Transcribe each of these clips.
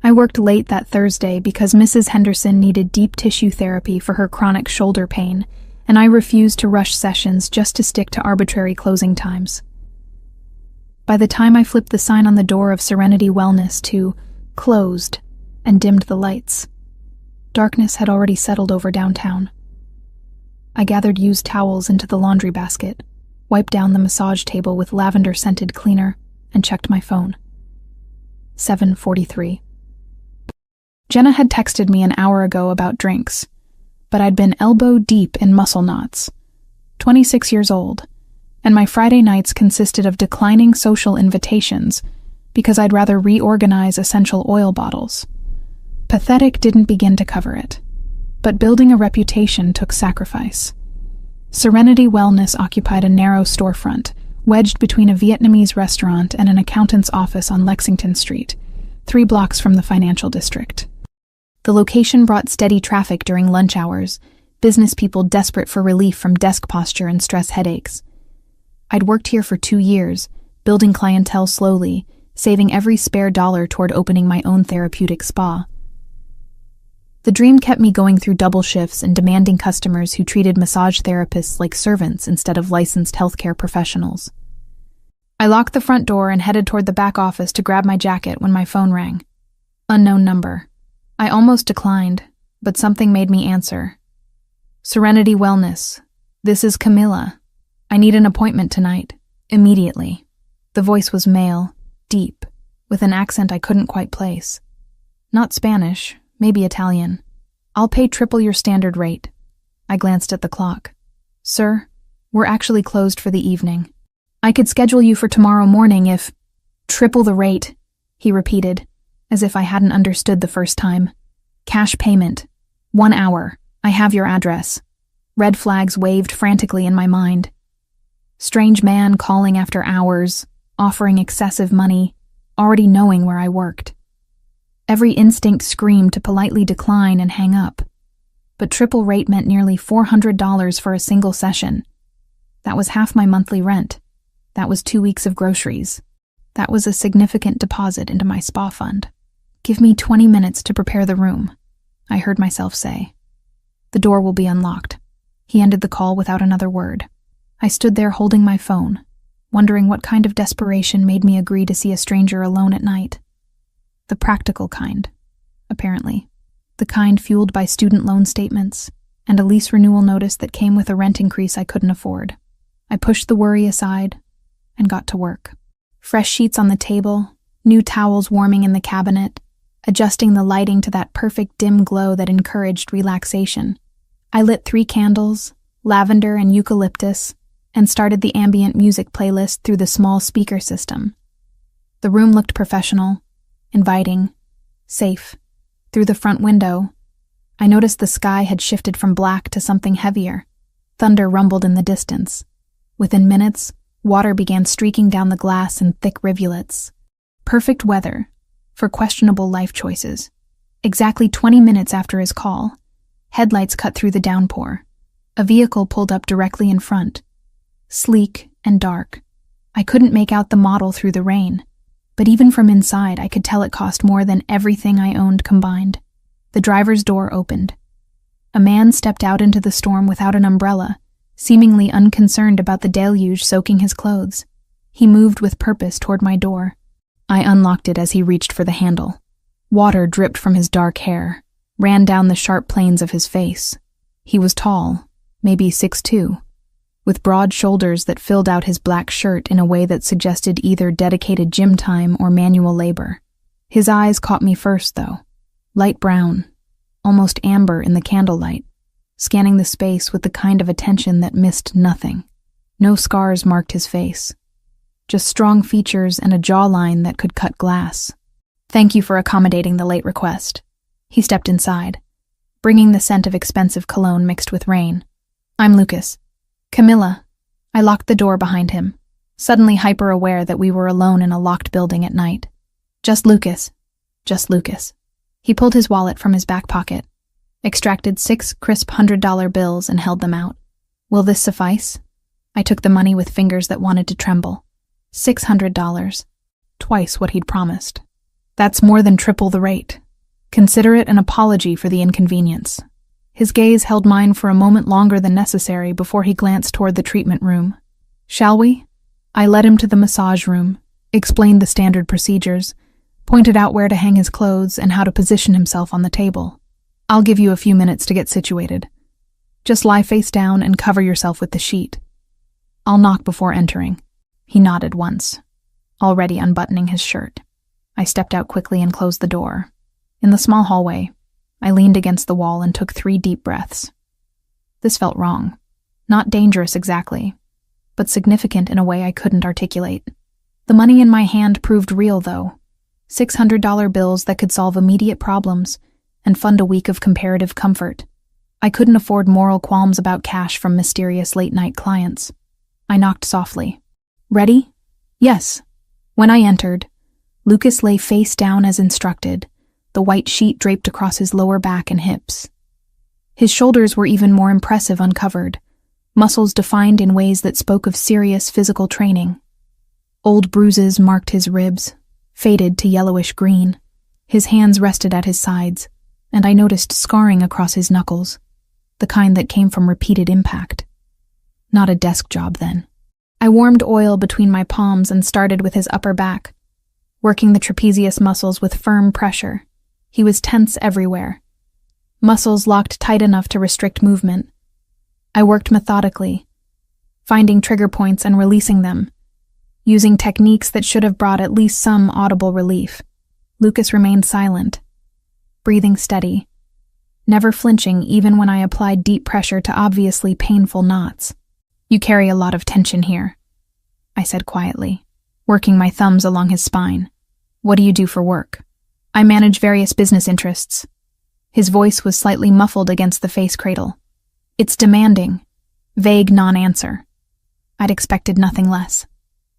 I worked late that Thursday because Mrs. Henderson needed deep tissue therapy for her chronic shoulder pain, and I refused to rush sessions just to stick to arbitrary closing times. By the time I flipped the sign on the door of Serenity Wellness to closed and dimmed the lights, darkness had already settled over downtown. I gathered used towels into the laundry basket, wiped down the massage table with lavender-scented cleaner, and checked my phone. 7:43. Jenna had texted me an hour ago about drinks, but I'd been elbow-deep in muscle knots, 26 years old, and my Friday nights consisted of declining social invitations because I'd rather reorganize essential oil bottles. Pathetic didn't begin to cover it, but building a reputation took sacrifice. Serenity Wellness occupied a narrow storefront, wedged between a Vietnamese restaurant and an accountant's office on Lexington Street, 3 blocks from the financial district. The location brought steady traffic during lunch hours, business people desperate for relief from desk posture and stress headaches. I'd worked here for 2 years, building clientele slowly, saving every spare dollar toward opening my own therapeutic spa. The dream kept me going through double shifts and demanding customers who treated massage therapists like servants instead of licensed healthcare professionals. I locked the front door and headed toward the back office to grab my jacket when my phone rang. Unknown number. I almost declined, but something made me answer. Serenity Wellness. This is Camilla. I need an appointment tonight. Immediately. The voice was male, deep, with an accent I couldn't quite place. Not Spanish, maybe Italian. I'll pay triple your standard rate. I glanced at the clock. Sir, we're actually closed for the evening. I could schedule you for tomorrow morning if... Triple the rate, he repeated, as if I hadn't understood the first time. Cash payment. 1 hour. I have your address. Red flags waved frantically in my mind. Strange man calling after hours, offering excessive money, already knowing where I worked. Every instinct screamed to politely decline and hang up. But triple rate meant nearly $400 for a single session. That was half my monthly rent. That was 2 weeks of groceries. That was a significant deposit into my spa fund. Give me 20 minutes to prepare the room, I heard myself say. The door will be unlocked. He ended the call without another word. I stood there holding my phone, wondering what kind of desperation made me agree to see a stranger alone at night. The practical kind, apparently. The kind fueled by student loan statements and a lease renewal notice that came with a rent increase I couldn't afford. I pushed the worry aside and got to work. Fresh sheets on the table, new towels warming in the cabinet, adjusting the lighting to that perfect dim glow that encouraged relaxation. I lit 3 candles, lavender and eucalyptus, and started the ambient music playlist through the small speaker system. The room looked professional, inviting, safe. Through the front window, I noticed the sky had shifted from black to something heavier. Thunder rumbled in the distance. Within minutes, water began streaking down the glass in thick rivulets. Perfect weather for questionable life choices. Exactly 20 minutes after his call, headlights cut through the downpour. A vehicle pulled up directly in front. Sleek and dark. I couldn't make out the model through the rain, but even from inside I could tell it cost more than everything I owned combined. The driver's door opened. A man stepped out into the storm without an umbrella, seemingly unconcerned about the deluge soaking his clothes. He moved with purpose toward my door. I unlocked it as he reached for the handle. Water dripped from his dark hair, ran down the sharp planes of his face. He was tall, maybe 6'2", with broad shoulders that filled out his black shirt in a way that suggested either dedicated gym time or manual labor. His eyes caught me first, though. Light brown, almost amber in the candlelight, scanning the space with the kind of attention that missed nothing. No scars marked his face, just strong features and a jawline that could cut glass. Thank you for accommodating the late request. He stepped inside, bringing the scent of expensive cologne mixed with rain. I'm Lucas. Camilla. I locked the door behind him, suddenly hyper-aware that we were alone in a locked building at night. Just Lucas. Just Lucas. He pulled his wallet from his back pocket, extracted 6 crisp $100 bills and held them out. Will this suffice? I took the money with fingers that wanted to tremble. $600. Twice what he'd promised. That's more than triple the rate. Consider it an apology for the inconvenience." His gaze held mine for a moment longer than necessary before he glanced toward the treatment room. "Shall we?" I led him to the massage room, explained the standard procedures, pointed out where to hang his clothes and how to position himself on the table. "I'll give you a few minutes to get situated. Just lie face down and cover yourself with the sheet. I'll knock before entering." He nodded once, already unbuttoning his shirt. I stepped out quickly and closed the door. In the small hallway, I leaned against the wall and took 3 deep breaths. This felt wrong. Not dangerous exactly, but significant in a way I couldn't articulate. The money in my hand proved real, though. $600 bills that could solve immediate problems and fund a week of comparative comfort. I couldn't afford moral qualms about cash from mysterious late-night clients. I knocked softly. "Ready?" "Yes." When I entered, Lucas lay face down as instructed, the white sheet draped across his lower back and hips. His shoulders were even more impressive uncovered, muscles defined in ways that spoke of serious physical training. Old bruises marked his ribs, faded to yellowish green. His hands rested at his sides, and I noticed scarring across his knuckles, the kind that came from repeated impact. Not a desk job, then. I warmed oil between my palms and started with his upper back, working the trapezius muscles with firm pressure. He was tense everywhere. Muscles locked tight enough to restrict movement. I worked methodically, finding trigger points and releasing them, using techniques that should have brought at least some audible relief. Lucas remained silent, breathing steady, never flinching even when I applied deep pressure to obviously painful knots. "You carry a lot of tension here," I said quietly, working my thumbs along his spine. "What do you do for work?" "I manage various business interests." His voice was slightly muffled against the face cradle. Its demanding, vague non-answer. I'd expected nothing less.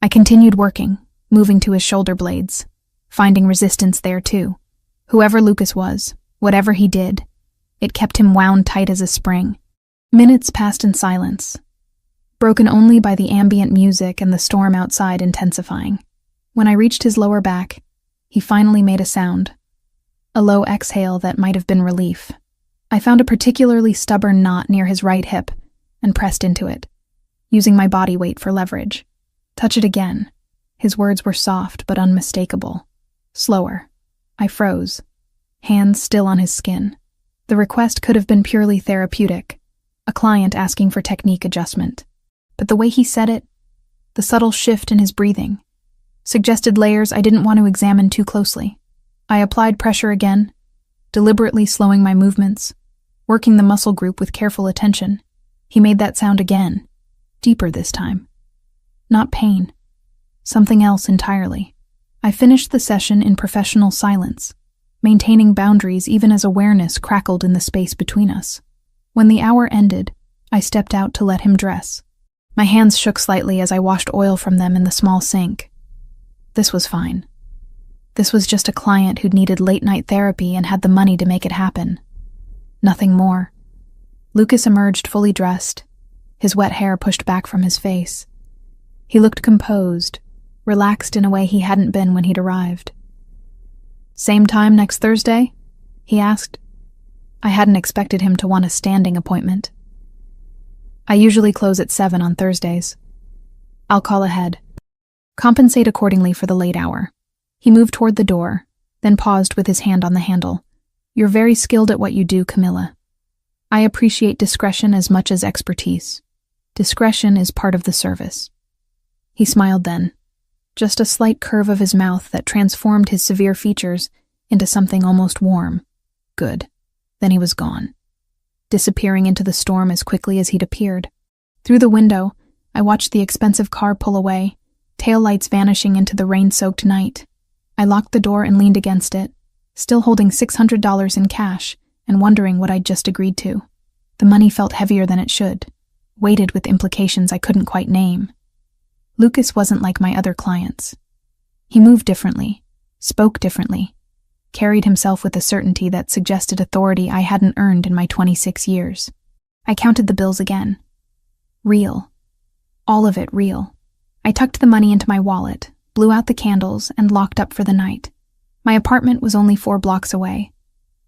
I continued working, moving to his shoulder blades, finding resistance there too. Whoever Lucas was, whatever he did, it kept him wound tight as a spring. Minutes passed in silence, broken only by the ambient music and the storm outside intensifying. When I reached his lower back, he finally made a sound, a low exhale that might have been relief. I found a particularly stubborn knot near his right hip and pressed into it, using my body weight for leverage. "Touch it again." His words were soft but unmistakable. Slower. I froze, hands still on his skin. The request could have been purely therapeutic, a client asking for technique adjustment. But the way he said it, the subtle shift in his breathing, suggested layers I didn't want to examine too closely. I applied pressure again, deliberately slowing my movements, working the muscle group with careful attention. He made that sound again, deeper this time. Not pain, something else entirely. I finished the session in professional silence, maintaining boundaries even as awareness crackled in the space between us. When the hour ended, I stepped out to let him dress. My hands shook slightly as I washed oil from them in the small sink. This was fine. This was just a client who'd needed late-night therapy and had the money to make it happen. Nothing more. Lucas emerged fully dressed, his wet hair pushed back from his face. He looked composed, relaxed in a way he hadn't been when he'd arrived. "Same time next Thursday?" he asked. I hadn't expected him to want a standing appointment. "I usually close at 7 on Thursdays. I'll call ahead. Compensate accordingly for the late hour." He moved toward the door, then paused with his hand on the handle. "You're very skilled at what you do, Camilla. I appreciate discretion as much as expertise. Discretion is part of the service." He smiled then, just a slight curve of his mouth that transformed his severe features into something almost warm. Good. Then he was gone, disappearing into the storm as quickly as he'd appeared. Through the window, I watched the expensive car pull away, taillights vanishing into the rain-soaked night. I locked the door and leaned against it, still holding $600 in cash and wondering what I'd just agreed to. The money felt heavier than it should, weighted with implications I couldn't quite name. Lucas wasn't like my other clients. He moved differently, spoke differently, carried himself with a certainty that suggested authority I hadn't earned in my 26 years. I counted the bills again. Real. All of it real. I tucked the money into my wallet, blew out the candles, and locked up for the night. My apartment was only 4 blocks away,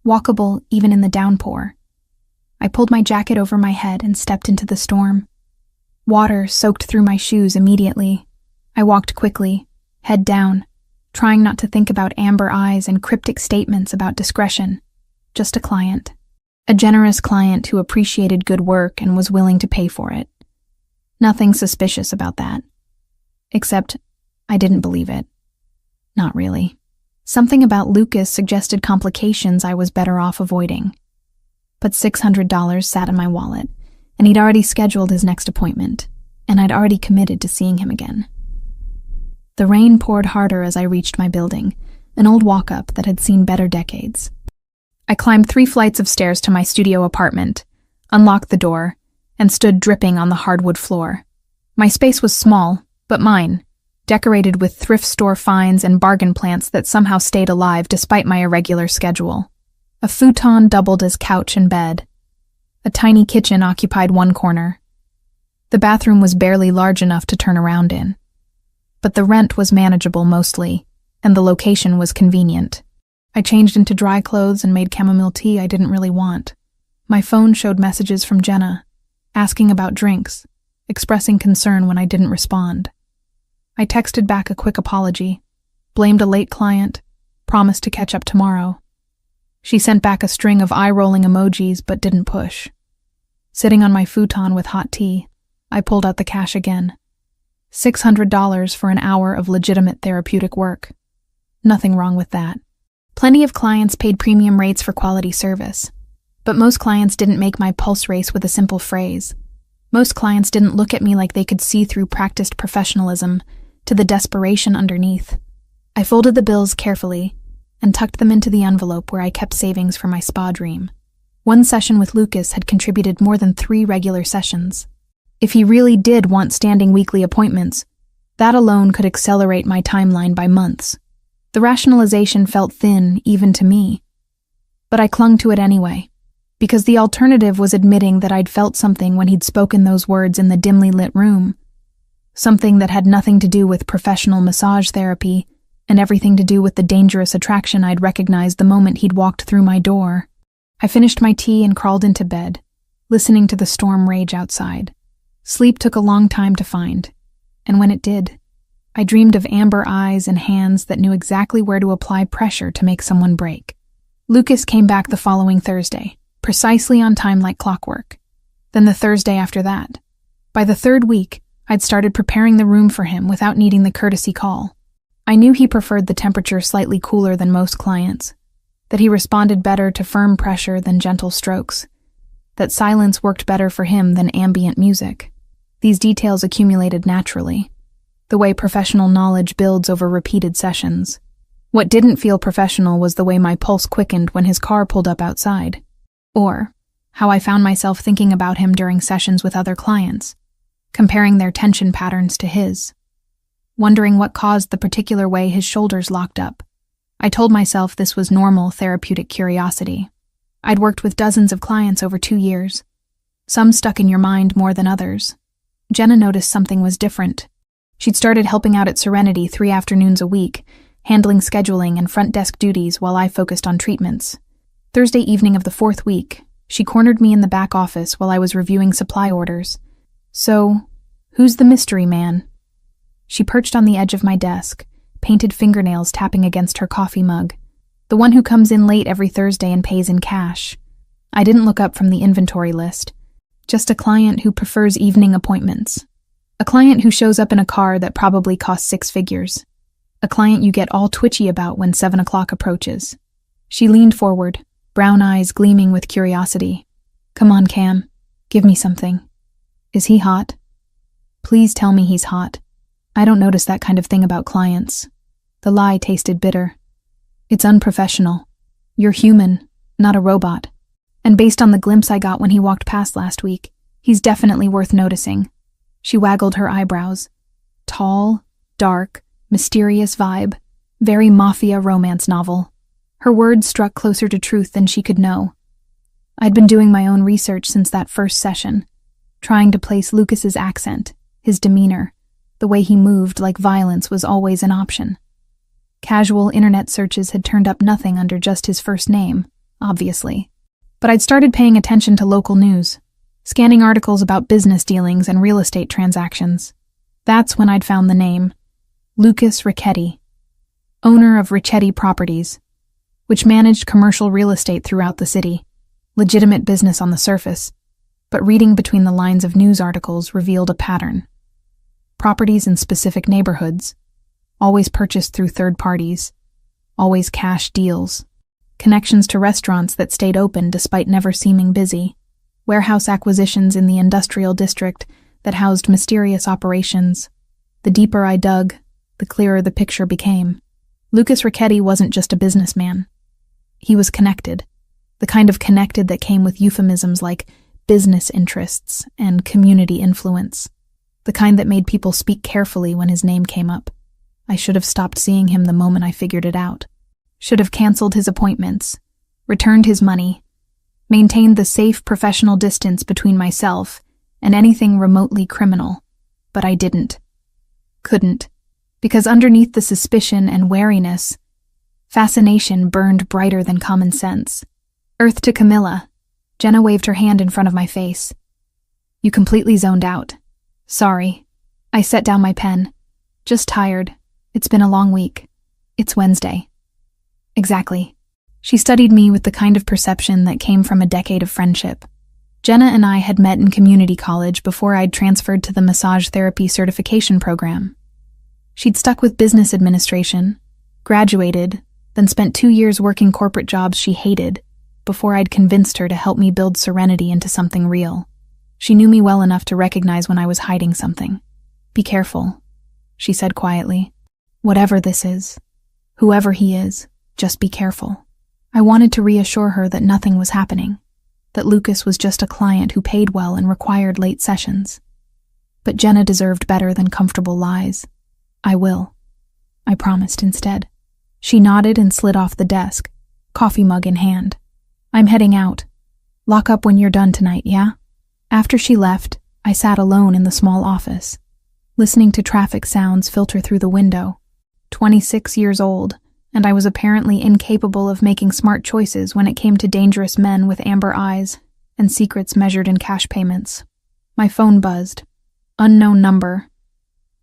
walkable even in the downpour. I pulled my jacket over my head and stepped into the storm. Water soaked through my shoes immediately. I walked quickly, head down, trying not to think about amber eyes and cryptic statements about discretion. Just a client. A generous client who appreciated good work and was willing to pay for it. Nothing suspicious about that. Except, I didn't believe it. Not really. Something about Lucas suggested complications I was better off avoiding. But $600 sat in my wallet, and he'd already scheduled his next appointment, and I'd already committed to seeing him again. The rain poured harder as I reached my building, an old walk-up that had seen better decades. I climbed 3 flights of stairs to my studio apartment, unlocked the door, and stood dripping on the hardwood floor. My space was small, but mine, decorated with thrift store finds and bargain plants that somehow stayed alive despite my irregular schedule. A futon doubled as couch and bed. A tiny kitchen occupied one corner. The bathroom was barely large enough to turn around in. But the rent was manageable mostly, and the location was convenient. I changed into dry clothes and made chamomile tea I didn't really want. My phone showed messages from Jenna, asking about drinks, expressing concern when I didn't respond. I texted back a quick apology, blamed a late client, promised to catch up tomorrow. She sent back a string of eye-rolling emojis but didn't push. Sitting on my futon with hot tea, I pulled out the cash again. $600 for an hour of legitimate therapeutic work. Nothing wrong with that. Plenty of clients paid premium rates for quality service, but most clients didn't make my pulse race with a simple phrase. Most clients didn't look at me like they could see through practiced professionalism to the desperation underneath. I folded the bills carefully and tucked them into the envelope where I kept savings for my spa dream. One session with Lucas had contributed more than 3 regular sessions. If he really did want standing weekly appointments, that alone could accelerate my timeline by months. The rationalization felt thin, even to me. But I clung to it anyway, because the alternative was admitting that I'd felt something when he'd spoken those words in the dimly lit room. Something that had nothing to do with professional massage therapy and everything to do with the dangerous attraction I'd recognized the moment he'd walked through my door. I finished my tea and crawled into bed, listening to the storm rage outside. Sleep took a long time to find, and when it did, I dreamed of amber eyes and hands that knew exactly where to apply pressure to make someone break. Lucas came back the following Thursday, precisely on time like clockwork. Then the Thursday after that. By the 3rd week, I'd started preparing the room for him without needing the courtesy call. I knew he preferred the temperature slightly cooler than most clients, that he responded better to firm pressure than gentle strokes, that silence worked better for him than ambient music. These details accumulated naturally, the way professional knowledge builds over repeated sessions. What didn't feel professional was the way my pulse quickened when his car pulled up outside, or how I found myself thinking about him during sessions with other clients, comparing their tension patterns to his, wondering what caused the particular way his shoulders locked up. I told myself this was normal therapeutic curiosity. I'd worked with dozens of clients over 2 years. Some stuck in your mind more than others. Jenna noticed something was different. She'd started helping out at Serenity 3 afternoons a week, handling scheduling and front desk duties while I focused on treatments. Thursday evening of the 4th week, she cornered me in the back office while I was reviewing supply orders. "So, who's the mystery man?" She perched on the edge of my desk, painted fingernails tapping against her coffee mug. "The one who comes in late every Thursday and pays in cash." I didn't look up from the inventory list. Just a client who prefers evening appointments. A client who shows up in a car that probably costs 6 figures. A client you get all twitchy about when 7 o'clock approaches. She leaned forward, brown eyes gleaming with curiosity. "Come on, Cam. Give me something. Is he hot? Please tell me he's hot. I don't notice that kind of thing about clients." The lie tasted bitter. "It's unprofessional. You're human, not a robot. And based on the glimpse I got when he walked past last week, he's definitely worth noticing." She waggled her eyebrows. Tall, dark, mysterious vibe. Very Mafia romance novel. Her words struck closer to truth than she could know. I'd been doing my own research since that first session, trying to place Lucas's accent, his demeanor, the way he moved like violence was always an option. Casual internet searches had turned up nothing under just his first name, obviously. But I'd started paying attention to local news, scanning articles about business dealings and real estate transactions. That's when I'd found the name, Lucas Ricchetti, owner of Ricchetti Properties, which managed commercial real estate throughout the city. Legitimate business on the surface, but reading between the lines of news articles revealed a pattern. Properties in specific neighborhoods, always purchased through third parties, always cash deals, connections to restaurants that stayed open despite never seeming busy, warehouse acquisitions in the industrial district that housed mysterious operations. The deeper I dug, the clearer the picture became. Lucas Ricchetti wasn't just a businessman. He was connected, the kind of connected that came with euphemisms like business interests and community influence, the kind that made people speak carefully when his name came up. I should have stopped seeing him the moment I figured it out. Should have canceled his appointments, returned his money, maintained the safe professional distance between myself and anything remotely criminal. But I didn't. Couldn't. Because underneath the suspicion and wariness, fascination burned brighter than common sense. Earth to Camilla. Jenna waved her hand in front of my face. You completely zoned out. Sorry. I set down my pen. Just tired. It's been a long week. It's Wednesday. Exactly. She studied me with the kind of perception that came from a decade of friendship. Jenna and I had met in community college before I'd transferred to the massage therapy certification program. She'd stuck with business administration, graduated, then spent 2 years working corporate jobs she hated before I'd convinced her to help me build Serenity into something real. She knew me well enough to recognize when I was hiding something. Be careful, she said quietly. Whatever this is, whoever he is, just be careful. I wanted to reassure her that nothing was happening, that Lucas was just a client who paid well and required late sessions. But Jenna deserved better than comfortable lies. I will, I promised instead. She nodded and slid off the desk, coffee mug in hand. I'm heading out. Lock up when you're done tonight, yeah? After she left, I sat alone in the small office, listening to traffic sounds filter through the window. 26 years old, and I was apparently incapable of making smart choices when it came to dangerous men with amber eyes and secrets measured in cash payments. My phone buzzed. Unknown number.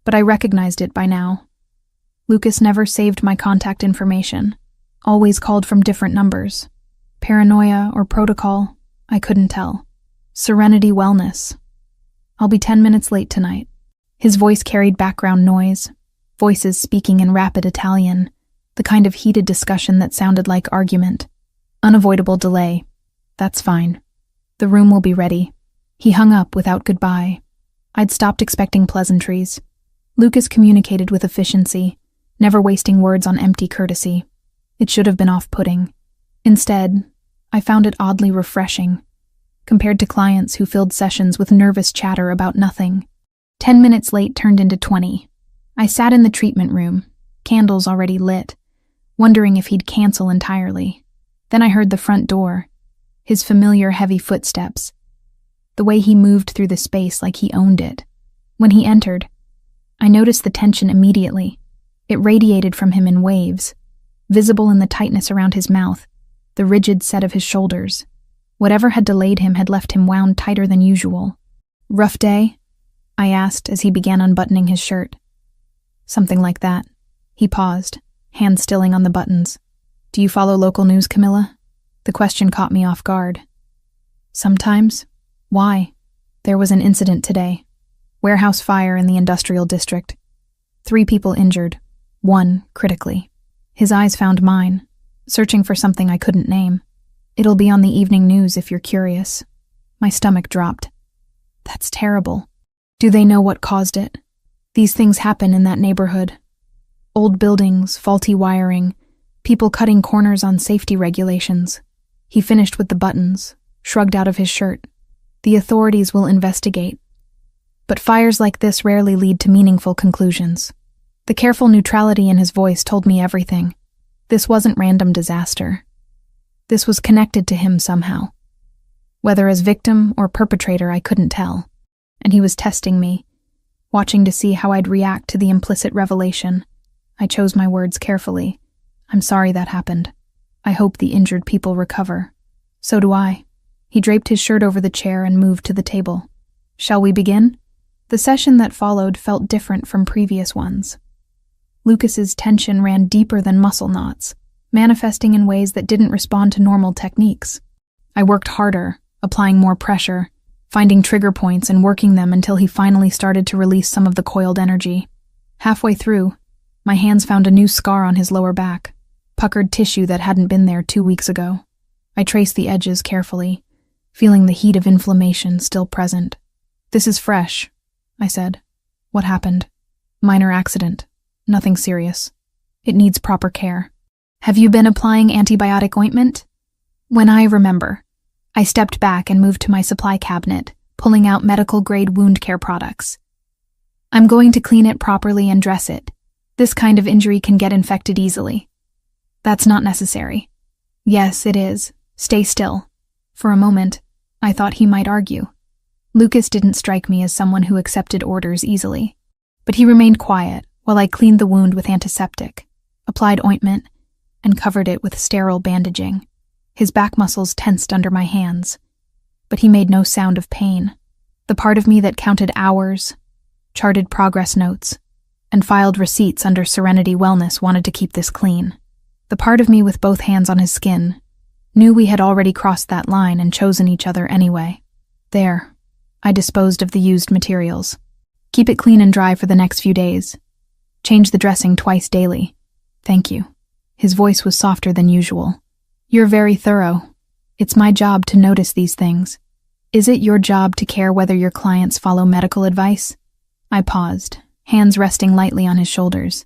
But I recognized it by now. Lucas never saved my contact information, always called from different numbers. Paranoia or protocol, I couldn't tell. Serenity Wellness. I'll be 10 minutes late tonight. His voice carried background noise, voices speaking in rapid Italian, the kind of heated discussion that sounded like argument. Unavoidable delay. That's fine. The room will be ready. He hung up without goodbye. I'd stopped expecting pleasantries. Lucas communicated with efficiency, never wasting words on empty courtesy. It should have been off-putting. Instead, I found it oddly refreshing, compared to clients who filled sessions with nervous chatter about nothing. 10 minutes late turned into 20. I sat in the treatment room, candles already lit, wondering if he'd cancel entirely. Then I heard the front door, his familiar heavy footsteps, the way he moved through the space like he owned it. When he entered, I noticed the tension immediately. It radiated from him in waves, visible in the tightness around his mouth, the rigid set of his shoulders. Whatever had delayed him had left him wound tighter than usual. Rough day? I asked as he began unbuttoning his shirt. Something like that. He paused, hand stilling on the buttons. Do you follow local news, Camilla? The question caught me off guard. Sometimes. Why? There was an incident today. Warehouse fire in the industrial district. 3 people injured, 1 critically. His eyes found mine, searching for something I couldn't name. It'll be on the evening news if you're curious. My stomach dropped. That's terrible. Do they know what caused it? These things happen in that neighborhood. Old buildings, faulty wiring, people cutting corners on safety regulations. He finished with the buttons, shrugged out of his shirt. The authorities will investigate. But fires like this rarely lead to meaningful conclusions. The careful neutrality in his voice told me everything. This wasn't random disaster. This was connected to him somehow. Whether as victim or perpetrator, I couldn't tell. And he was testing me, watching to see how I'd react to the implicit revelation. I chose my words carefully. I'm sorry that happened. I hope the injured people recover. So do I. He draped his shirt over the chair and moved to the table. Shall we begin? The session that followed felt different from previous ones. Lucas's tension ran deeper than muscle knots, manifesting in ways that didn't respond to normal techniques. I worked harder, applying more pressure, finding trigger points and working them until he finally started to release some of the coiled energy. Halfway through, my hands found a new scar on his lower back, puckered tissue that hadn't been there 2 weeks ago. I traced the edges carefully, feeling the heat of inflammation still present. This is fresh, I said. What happened? Minor accident. Nothing serious. It needs proper care. Have you been applying antibiotic ointment? When I remember. I stepped back and moved to my supply cabinet, pulling out medical-grade wound care products. I'm going to clean it properly and dress it. This kind of injury can get infected easily. That's not necessary. Yes, it is. Stay still. For a moment, I thought he might argue. Lucas didn't strike me as someone who accepted orders easily. But he remained quiet while I cleaned the wound with antiseptic, applied ointment, and covered it with sterile bandaging. His back muscles tensed under my hands, but he made no sound of pain. The part of me that counted hours, charted progress notes, and filed receipts under Serenity Wellness wanted to keep this clean. The part of me with both hands on his skin knew we had already crossed that line and chosen each other anyway. There, I disposed of the used materials. Keep it clean and dry for the next few days. Change the dressing twice daily. Thank you. His voice was softer than usual. You're very thorough. It's my job to notice these things. Is it your job to care whether your clients follow medical advice? I paused, hands resting lightly on his shoulders.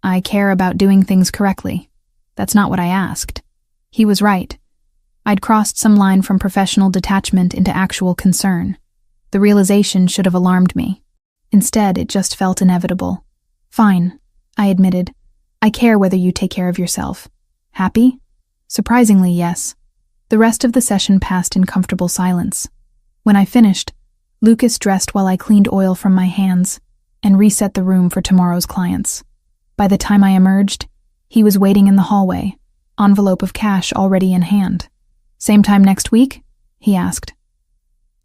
I care about doing things correctly. That's not what I asked. He was right. I'd crossed some line from professional detachment into actual concern. The realization should have alarmed me. Instead, it just felt inevitable. Fine, I admitted. I care whether you take care of yourself. Happy? Surprisingly, yes. The rest of the session passed in comfortable silence. When I finished, Lucas dressed while I cleaned oil from my hands and reset the room for tomorrow's clients. By the time I emerged, he was waiting in the hallway, envelope of cash already in hand. Same time next week? He asked.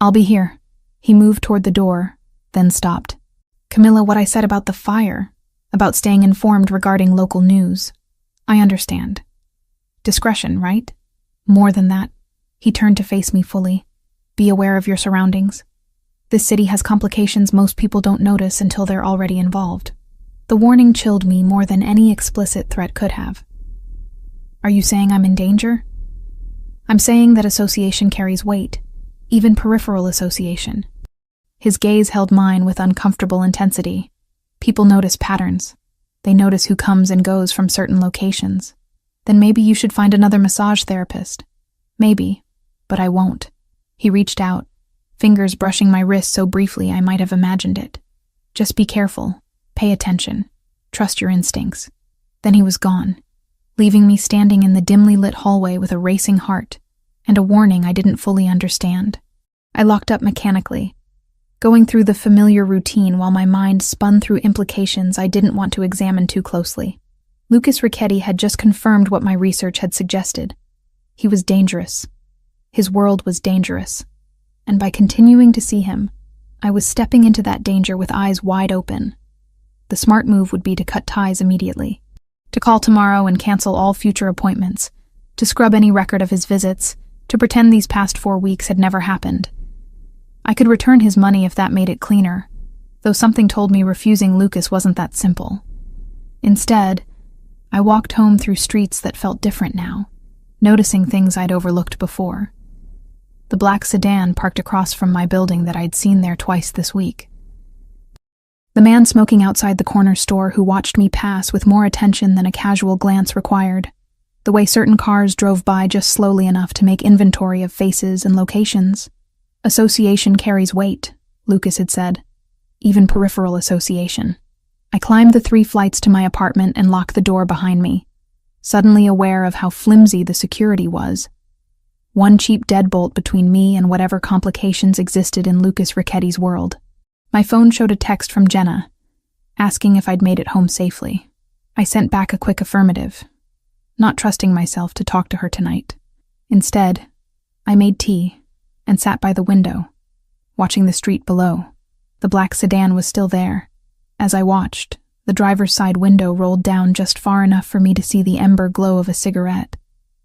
I'll be here. He moved toward the door, then stopped. Camilla, what I said about the fire, about staying informed regarding local news. I understand. Discretion, right? More than that. He turned to face me fully. Be aware of your surroundings. This city has complications most people don't notice until they're already involved. The warning chilled me more than any explicit threat could have. Are you saying I'm in danger? I'm saying that association carries weight, even peripheral association. His gaze held mine with uncomfortable intensity. People notice patterns. They notice who comes and goes from certain locations. Then maybe you should find another massage therapist. Maybe, but I won't. He reached out, fingers brushing my wrist so briefly I might have imagined it. Just be careful. Pay attention. Trust your instincts. Then he was gone, leaving me standing in the dimly lit hallway with a racing heart and a warning I didn't fully understand. I locked up mechanically, going through the familiar routine while my mind spun through implications I didn't want to examine too closely. Lucas Ricchetti had just confirmed what my research had suggested. He was dangerous. His world was dangerous. And by continuing to see him, I was stepping into that danger with eyes wide open. The smart move would be to cut ties immediately, to call tomorrow and cancel all future appointments, to scrub any record of his visits, to pretend these past 4 weeks had never happened. I could return his money if that made it cleaner, though something told me refusing Lucas wasn't that simple. Instead, I walked home through streets that felt different now, noticing things I'd overlooked before. The black sedan parked across from my building that I'd seen there twice this week. The man smoking outside the corner store who watched me pass with more attention than a casual glance required. The way certain cars drove by just slowly enough to make inventory of faces and locations. Association carries weight, Lucas had said. Even peripheral association. I climbed the 3 flights to my apartment and locked the door behind me, suddenly aware of how flimsy the security was. One cheap deadbolt between me and whatever complications existed in Lucas Ricchetti's world. My phone showed a text from Jenna, asking if I'd made it home safely. I sent back a quick affirmative, not trusting myself to talk to her tonight. Instead, I made tea and sat by the window, watching the street below. The black sedan was still there. As I watched, the driver's side window rolled down just far enough for me to see the ember glow of a cigarette.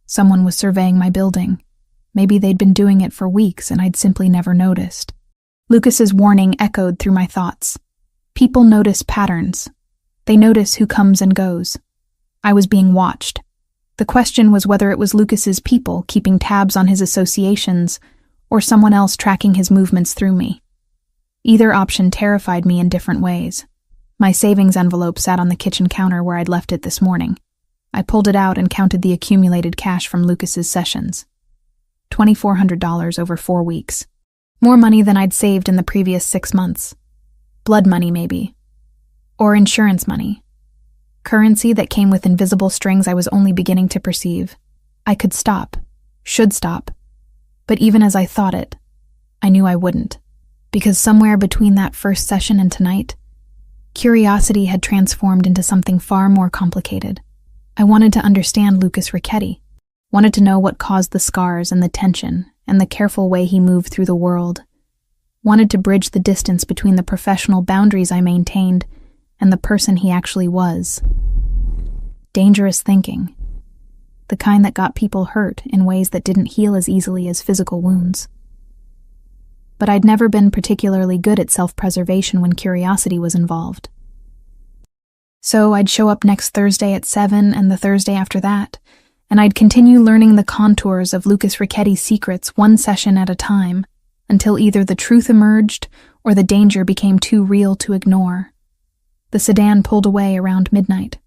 Someone was surveying my building. Maybe they'd been doing it for weeks and I'd simply never noticed. Lucas's warning echoed through my thoughts. People notice patterns. They notice who comes and goes. I was being watched. The question was whether it was Lucas's people keeping tabs on his associations or someone else tracking his movements through me. Either option terrified me in different ways. My savings envelope sat on the kitchen counter where I'd left it this morning. I pulled it out and counted the accumulated cash from Lucas's sessions. $2,400 over 4 weeks. More money than I'd saved in the previous 6 months. Blood money, maybe. Or insurance money. Currency that came with invisible strings I was only beginning to perceive. I could stop. Should stop. But even as I thought it, I knew I wouldn't. Because somewhere between that first session and tonight, curiosity had transformed into something far more complicated. I wanted to understand Lucas Richetti. Wanted to know what caused the scars and the tension and the careful way he moved through the world. Wanted to bridge the distance between the professional boundaries I maintained and the person he actually was. Dangerous thinking. The kind that got people hurt in ways that didn't heal as easily as physical wounds. But I'd never been particularly good at self-preservation when curiosity was involved. So I'd show up next Thursday at 7 and the Thursday after that, and I'd continue learning the contours of Lucas Richetti's secrets one session at a time, until either the truth emerged or the danger became too real to ignore. The sedan pulled away around midnight.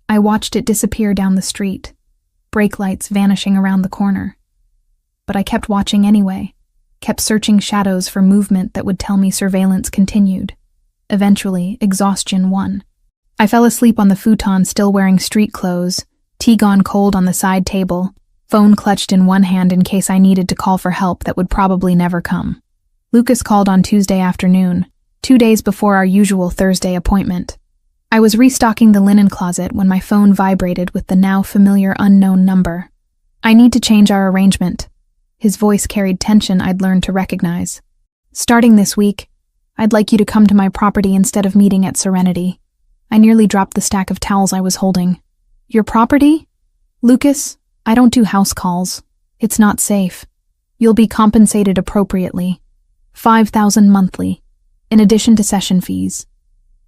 I watched it disappear down the street, brake lights vanishing around the corner. But I kept watching anyway, kept searching shadows for movement that would tell me surveillance continued. Eventually, exhaustion won. I fell asleep on the futon still wearing street clothes, tea gone cold on the side table, phone clutched in one hand in case I needed to call for help that would probably never come. Lucas called on Tuesday afternoon, 2 days before our usual Thursday appointment. I was restocking the linen closet when my phone vibrated with the now familiar unknown number. I need to change our arrangement. His voice carried tension I'd learned to recognize. Starting this week, I'd like you to come to my property instead of meeting at Serenity. I nearly dropped the stack of towels I was holding. Your property? Lucas, I don't do house calls. It's not safe. You'll be compensated appropriately. $5,000 monthly, in addition to session fees.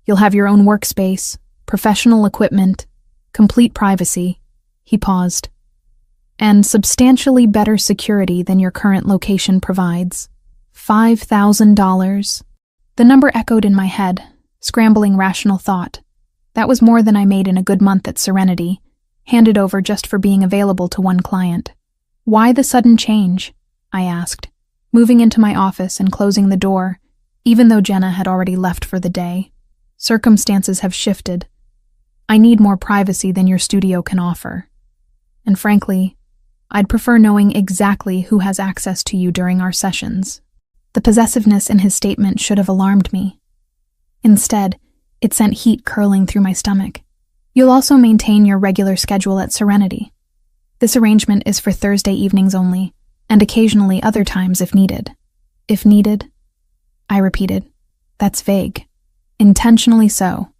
You'll have your own workspace, professional equipment, complete privacy. He paused. And substantially better security than your current location provides. $5,000. The number echoed in my head, scrambling rational thought. That was more than I made in a good month at Serenity, handed over just for being available to one client. Why the sudden change? I asked, moving into my office and closing the door, even though Jenna had already left for the day. Circumstances have shifted. I need more privacy than your studio can offer. And frankly, I'd prefer knowing exactly who has access to you during our sessions. The possessiveness in his statement should have alarmed me. Instead, it sent heat curling through my stomach. You'll also maintain your regular schedule at Serenity. This arrangement is for Thursday evenings only, and occasionally other times if needed. If needed? I repeated. That's vague. Intentionally so.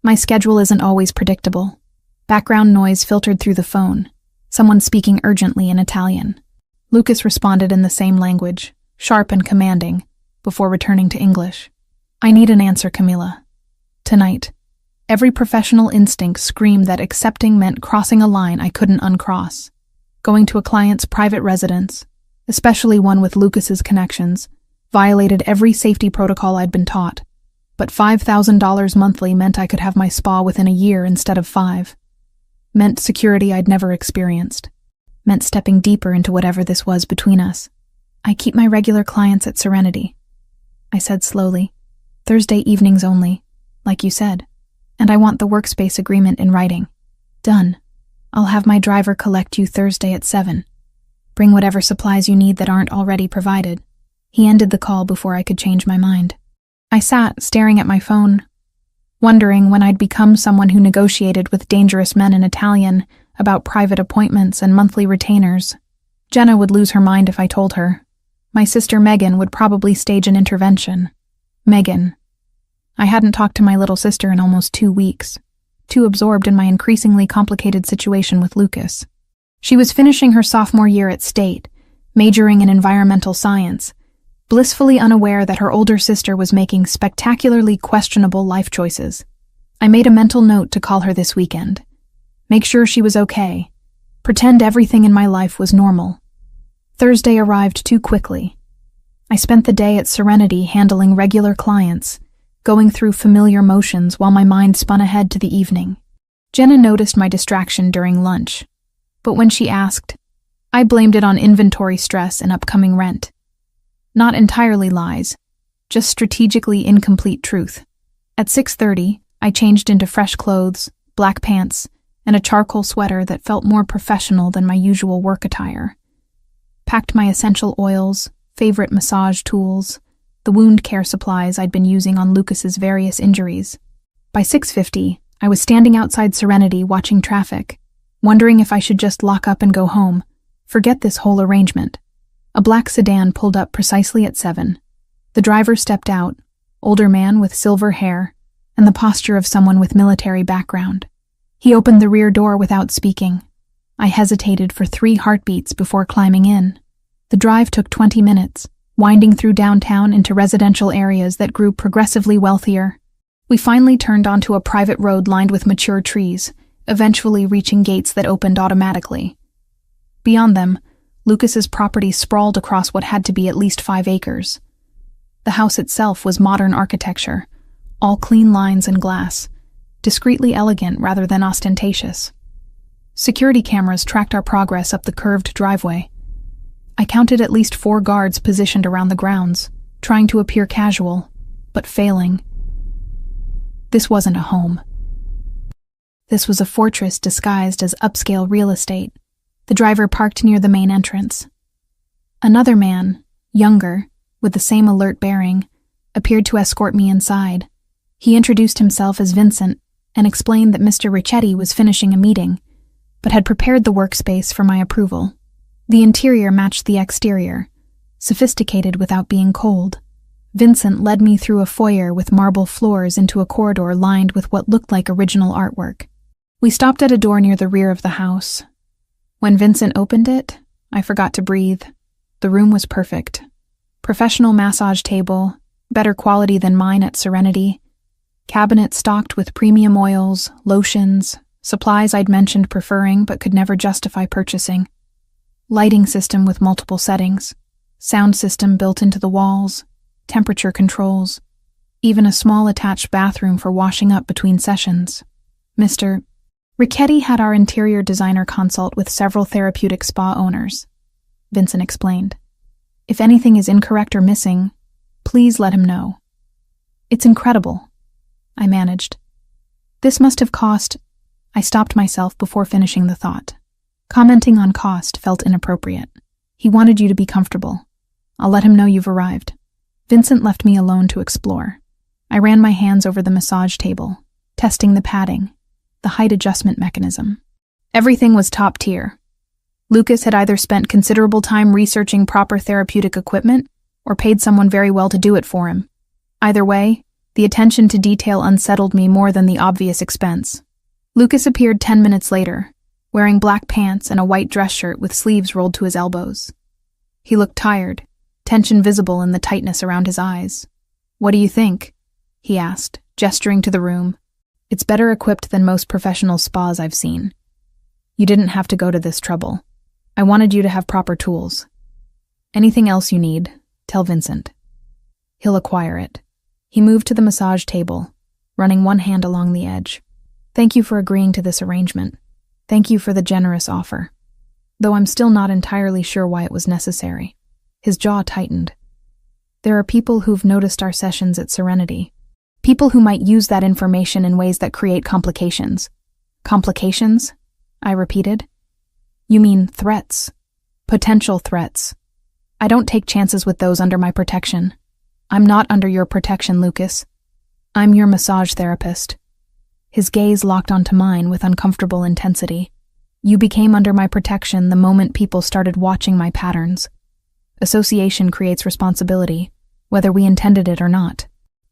My schedule isn't always predictable. Background noise filtered through the phone, someone speaking urgently in Italian. Lucas responded in the same language, sharp and commanding, before returning to English. I need an answer, Camila. Tonight. Every professional instinct screamed that accepting meant crossing a line I couldn't uncross. Going to a client's private residence, especially one with Lucas's connections, violated every safety protocol I'd been taught. But $5,000 monthly meant I could have my spa within a year instead of 5. Meant security I'd never experienced. Meant stepping deeper into whatever this was between us. I keep my regular clients at Serenity, I said slowly. Thursday evenings only, like you said. And I want the workspace agreement in writing. Done. I'll have my driver collect you Thursday at 7. Bring whatever supplies you need that aren't already provided. He ended the call before I could change my mind. I sat, staring at my phone, wondering when I'd become someone who negotiated with dangerous men in Italian about private appointments and monthly retainers. Jenna would lose her mind if I told her. My sister Megan would probably stage an intervention. Megan. I hadn't talked to my little sister in almost 2 weeks, too absorbed in my increasingly complicated situation with Lucas. She was finishing her sophomore year at State, majoring in environmental science, blissfully unaware that her older sister was making spectacularly questionable life choices. I made a mental note to call her this weekend. Make sure she was okay. Pretend everything in my life was normal. Thursday arrived too quickly. I spent the day at Serenity handling regular clients, going through familiar motions while my mind spun ahead to the evening. Jenna noticed my distraction during lunch, but when she asked, I blamed it on inventory stress and upcoming rent. Not entirely lies, just strategically incomplete truth. At 6:30, I changed into fresh clothes, black pants, and a charcoal sweater that felt more professional than my usual work attire. Packed my essential oils, favorite massage tools, the wound care supplies I'd been using on Lucas's various injuries. By 6:50, I was standing outside Serenity watching traffic, wondering if I should just lock up and go home, forget this whole arrangement. A black sedan pulled up precisely at 7. The driver stepped out, older man with silver hair, and the posture of someone with military background. He opened the rear door without speaking. I hesitated for 3 heartbeats before climbing in. The drive took 20 minutes, winding through downtown into residential areas that grew progressively wealthier. We finally turned onto a private road lined with mature trees, eventually reaching gates that opened automatically. Beyond them, Lucas's property sprawled across what had to be at least 5 acres. The house itself was modern architecture, all clean lines and glass, discreetly elegant rather than ostentatious. Security cameras tracked our progress up the curved driveway. I counted at least 4 guards positioned around the grounds, trying to appear casual, but failing. This wasn't a home. This was a fortress disguised as upscale real estate. The driver parked near the main entrance. Another man, younger, with the same alert bearing, appeared to escort me inside. He introduced himself as Vincent and explained that Mr. Ricchetti was finishing a meeting, but had prepared the workspace for my approval. The interior matched the exterior, sophisticated without being cold. Vincent led me through a foyer with marble floors into a corridor lined with what looked like original artwork. We stopped at a door near the rear of the house. When Vincent opened it, I forgot to breathe. The room was perfect. Professional massage table, better quality than mine at Serenity. Cabinet stocked with premium oils, lotions, supplies I'd mentioned preferring but could never justify purchasing. Lighting system with multiple settings. Sound system built into the walls. Temperature controls. Even a small attached bathroom for washing up between sessions. Mr. Ricchetti had our interior designer consult with several therapeutic spa owners. Vincent explained. If anything is incorrect or missing, please let him know. It's incredible, I managed. This must have cost... I stopped myself before finishing the thought. Commenting on cost felt inappropriate. He wanted you to be comfortable. I'll let him know you've arrived. Vincent left me alone to explore. I ran my hands over the massage table, testing the padding, the height adjustment mechanism. Everything was top tier. Lucas had either spent considerable time researching proper therapeutic equipment or paid someone very well to do it for him. Either way, the attention to detail unsettled me more than the obvious expense. Lucas appeared 10 minutes later, wearing black pants and a white dress shirt with sleeves rolled to his elbows. He looked tired, tension visible in the tightness around his eyes. What do you think? He asked, gesturing to the room. It's better equipped than most professional spas I've seen. You didn't have to go to this trouble. I wanted you to have proper tools. Anything else you need, tell Vincent. He'll acquire it. He moved to the massage table, running one hand along the edge. Thank you for agreeing to this arrangement. Thank you for the generous offer. Though I'm still not entirely sure why it was necessary. His jaw tightened. There are people who've noticed our sessions at Serenity. People who might use that information in ways that create complications. Complications? I repeated. You mean threats. Potential threats. I don't take chances with those under my protection. I'm not under your protection, Lucas. I'm your massage therapist. His gaze locked onto mine with uncomfortable intensity. You became under my protection the moment people started watching my patterns. Association creates responsibility, whether we intended it or not.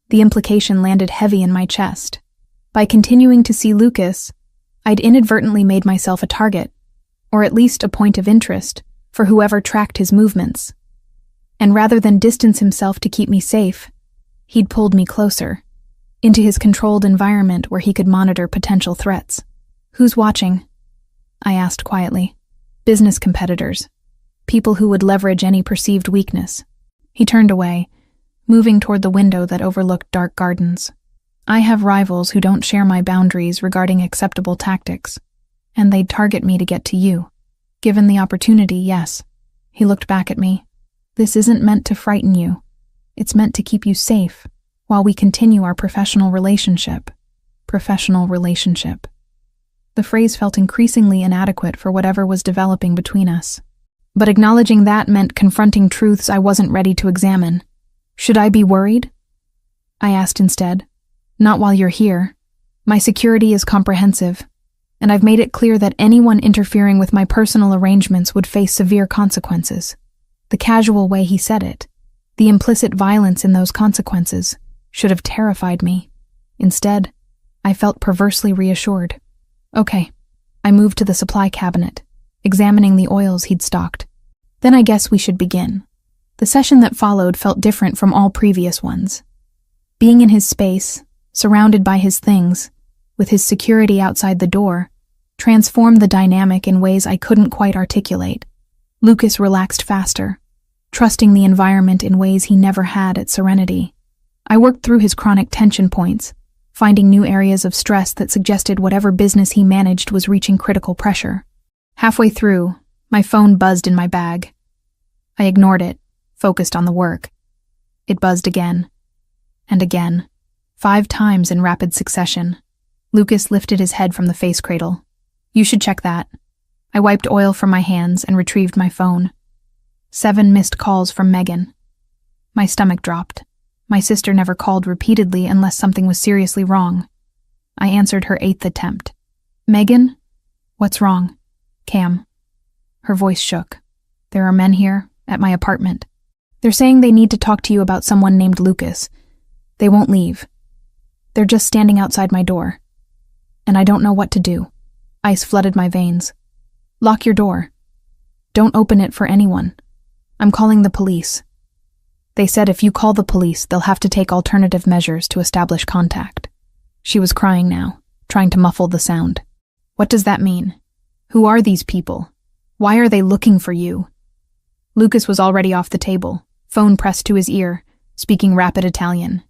The implication landed heavy in my chest. By continuing to see Lucas, I'd inadvertently made myself a target, or at least a point of interest, for whoever tracked his movements. And rather than distance himself to keep me safe, he'd pulled me closer, into his controlled environment where he could monitor potential threats. Who's watching? I asked quietly. Business competitors. People who would leverage any perceived weakness. He turned away, moving toward the window that overlooked dark gardens. I have rivals who don't share my boundaries regarding acceptable tactics, and they'd target me to get to you. Given the opportunity, yes. He looked back at me. This isn't meant to frighten you. It's meant to keep you safe while we continue our professional relationship. Professional relationship. The phrase felt increasingly inadequate for whatever was developing between us. But acknowledging that meant confronting truths I wasn't ready to examine. Should I be worried? I asked instead. Not while you're here. My security is comprehensive, and I've made it clear that anyone interfering with my personal arrangements would face severe consequences. The casual way he said it, the implicit violence in those consequences, should have terrified me. Instead, I felt perversely reassured. Okay. I moved to the supply cabinet, examining the oils he'd stocked. Then I guess we should begin. The session that followed felt different from all previous ones. Being in his space, surrounded by his things, with his security outside the door, transformed the dynamic in ways I couldn't quite articulate. Lucas relaxed faster, trusting the environment in ways he never had at Serenity. I worked through his chronic tension points, finding new areas of stress that suggested whatever business he managed was reaching critical pressure. Halfway through, my phone buzzed in my bag. I ignored it, focused on the work. It buzzed again, and again, 5 times in rapid succession. Lucas lifted his head from the face cradle. You should check that. I wiped oil from my hands and retrieved my phone. 7 missed calls from Megan. My stomach dropped. My sister never called repeatedly unless something was seriously wrong. I answered her 8th attempt. Megan? What's wrong? Cam. Her voice shook. There are men here, at my apartment. They're saying they need to talk to you about someone named Lucas. They won't leave. They're just standing outside my door. And I don't know what to do. Ice flooded my veins. Lock your door. Don't open it for anyone. I'm calling the police. They said if you call the police, they'll have to take alternative measures to establish contact. She was crying now, trying to muffle the sound. What does that mean? Who are these people? Why are they looking for you? Lucas was already off the table, phone pressed to his ear, speaking rapid Italian.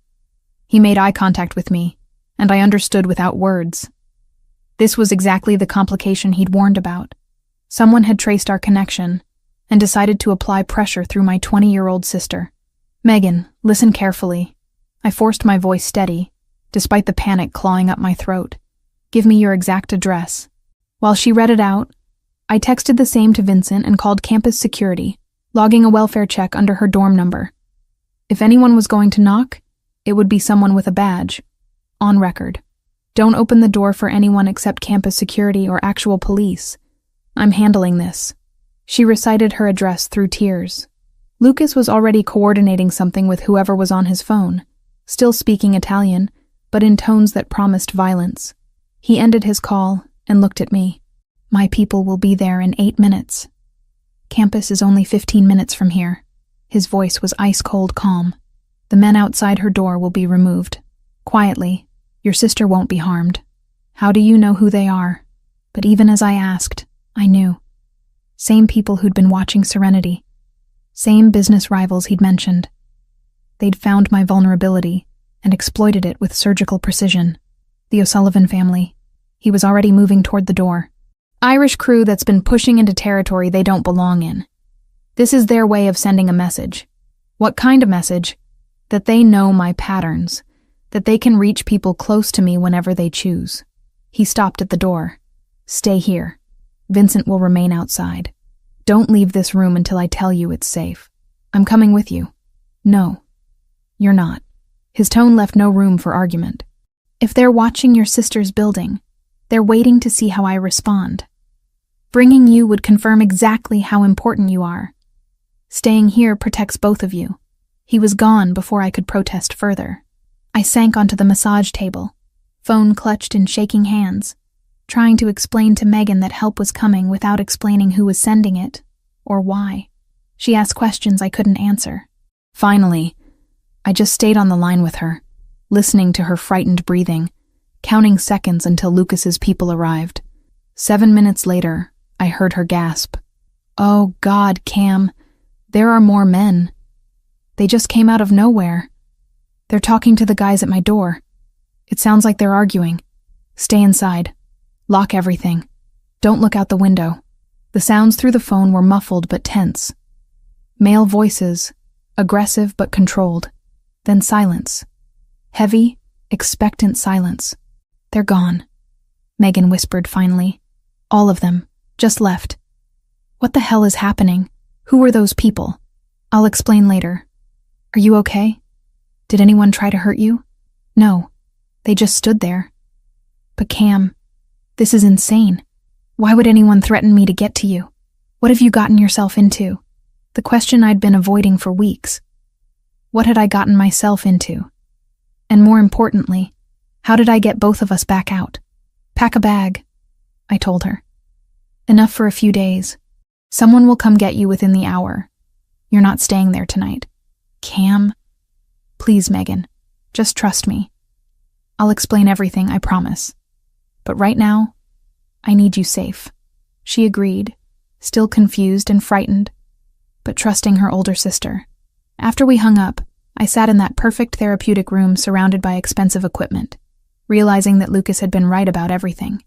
He made eye contact with me, and I understood without words. This was exactly the complication he'd warned about. Someone had traced our connection and decided to apply pressure through my 20-year-old sister. Megan, listen carefully. I forced my voice steady, despite the panic clawing up my throat. Give me your exact address. While she read it out, I texted the same to Vincent and called campus security, logging a welfare check under her dorm number. If anyone was going to knock, it would be someone with a badge. On record. Don't open the door for anyone except campus security or actual police. I'm handling this. She recited her address through tears. Lucas was already coordinating something with whoever was on his phone, still speaking Italian, but in tones that promised violence. He ended his call and looked at me. My people will be there in 8 minutes. Campus is only 15 minutes from here. His voice was ice-cold calm. The men outside her door will be removed. Quietly, your sister won't be harmed. How do you know who they are? But even as I asked, I knew. Same people who'd been watching Serenity. Same business rivals he'd mentioned. They'd found my vulnerability and exploited it with surgical precision. The O'Sullivan family. He was already moving toward the door. Irish crew that's been pushing into territory they don't belong in. This is their way of sending a message. What kind of message? That they know my patterns. That they can reach people close to me whenever they choose. He stopped at the door. Stay here. Vincent will remain outside. Don't leave this room until I tell you it's safe. I'm coming with you. No, you're not. His tone left no room for argument. If they're watching your sister's building, they're waiting to see how I respond. Bringing you would confirm exactly how important you are. Staying here protects both of you. He was gone before I could protest further. I sank onto the massage table, phone clutched in shaking hands, trying to explain to Megan that help was coming without explaining who was sending it, or why. She asked questions I couldn't answer. Finally, I just stayed on the line with her, listening to her frightened breathing, counting seconds until Lucas's people arrived. 7 minutes later, I heard her gasp. "Oh God, Cam, there are more men. They just came out of nowhere. They're talking to the guys at my door. It sounds like they're arguing. Stay inside. Lock everything. Don't look out the window." The sounds through the phone were muffled but tense. Male voices, aggressive but controlled. Then silence. Heavy, expectant silence. "They're gone," Megan whispered finally. "All of them. Just left." "What the hell is happening? Who were those people?" "I'll explain later. Are you okay? Did anyone try to hurt you?" "No. They just stood there." "But Cam, this is insane. Why would anyone threaten me to get to you? What have you gotten yourself into?" The question I'd been avoiding for weeks. What had I gotten myself into? And more importantly, how did I get both of us back out? "Pack a bag," I told her. "Enough for a few days. Someone will come get you within the hour. You're not staying there tonight." "Cam?" "Please, Megan, just trust me. I'll explain everything, I promise. But right now, I need you safe." She agreed, still confused and frightened, but trusting her older sister. After we hung up, I sat in that perfect therapeutic room surrounded by expensive equipment, realizing that Lucas had been right about everything.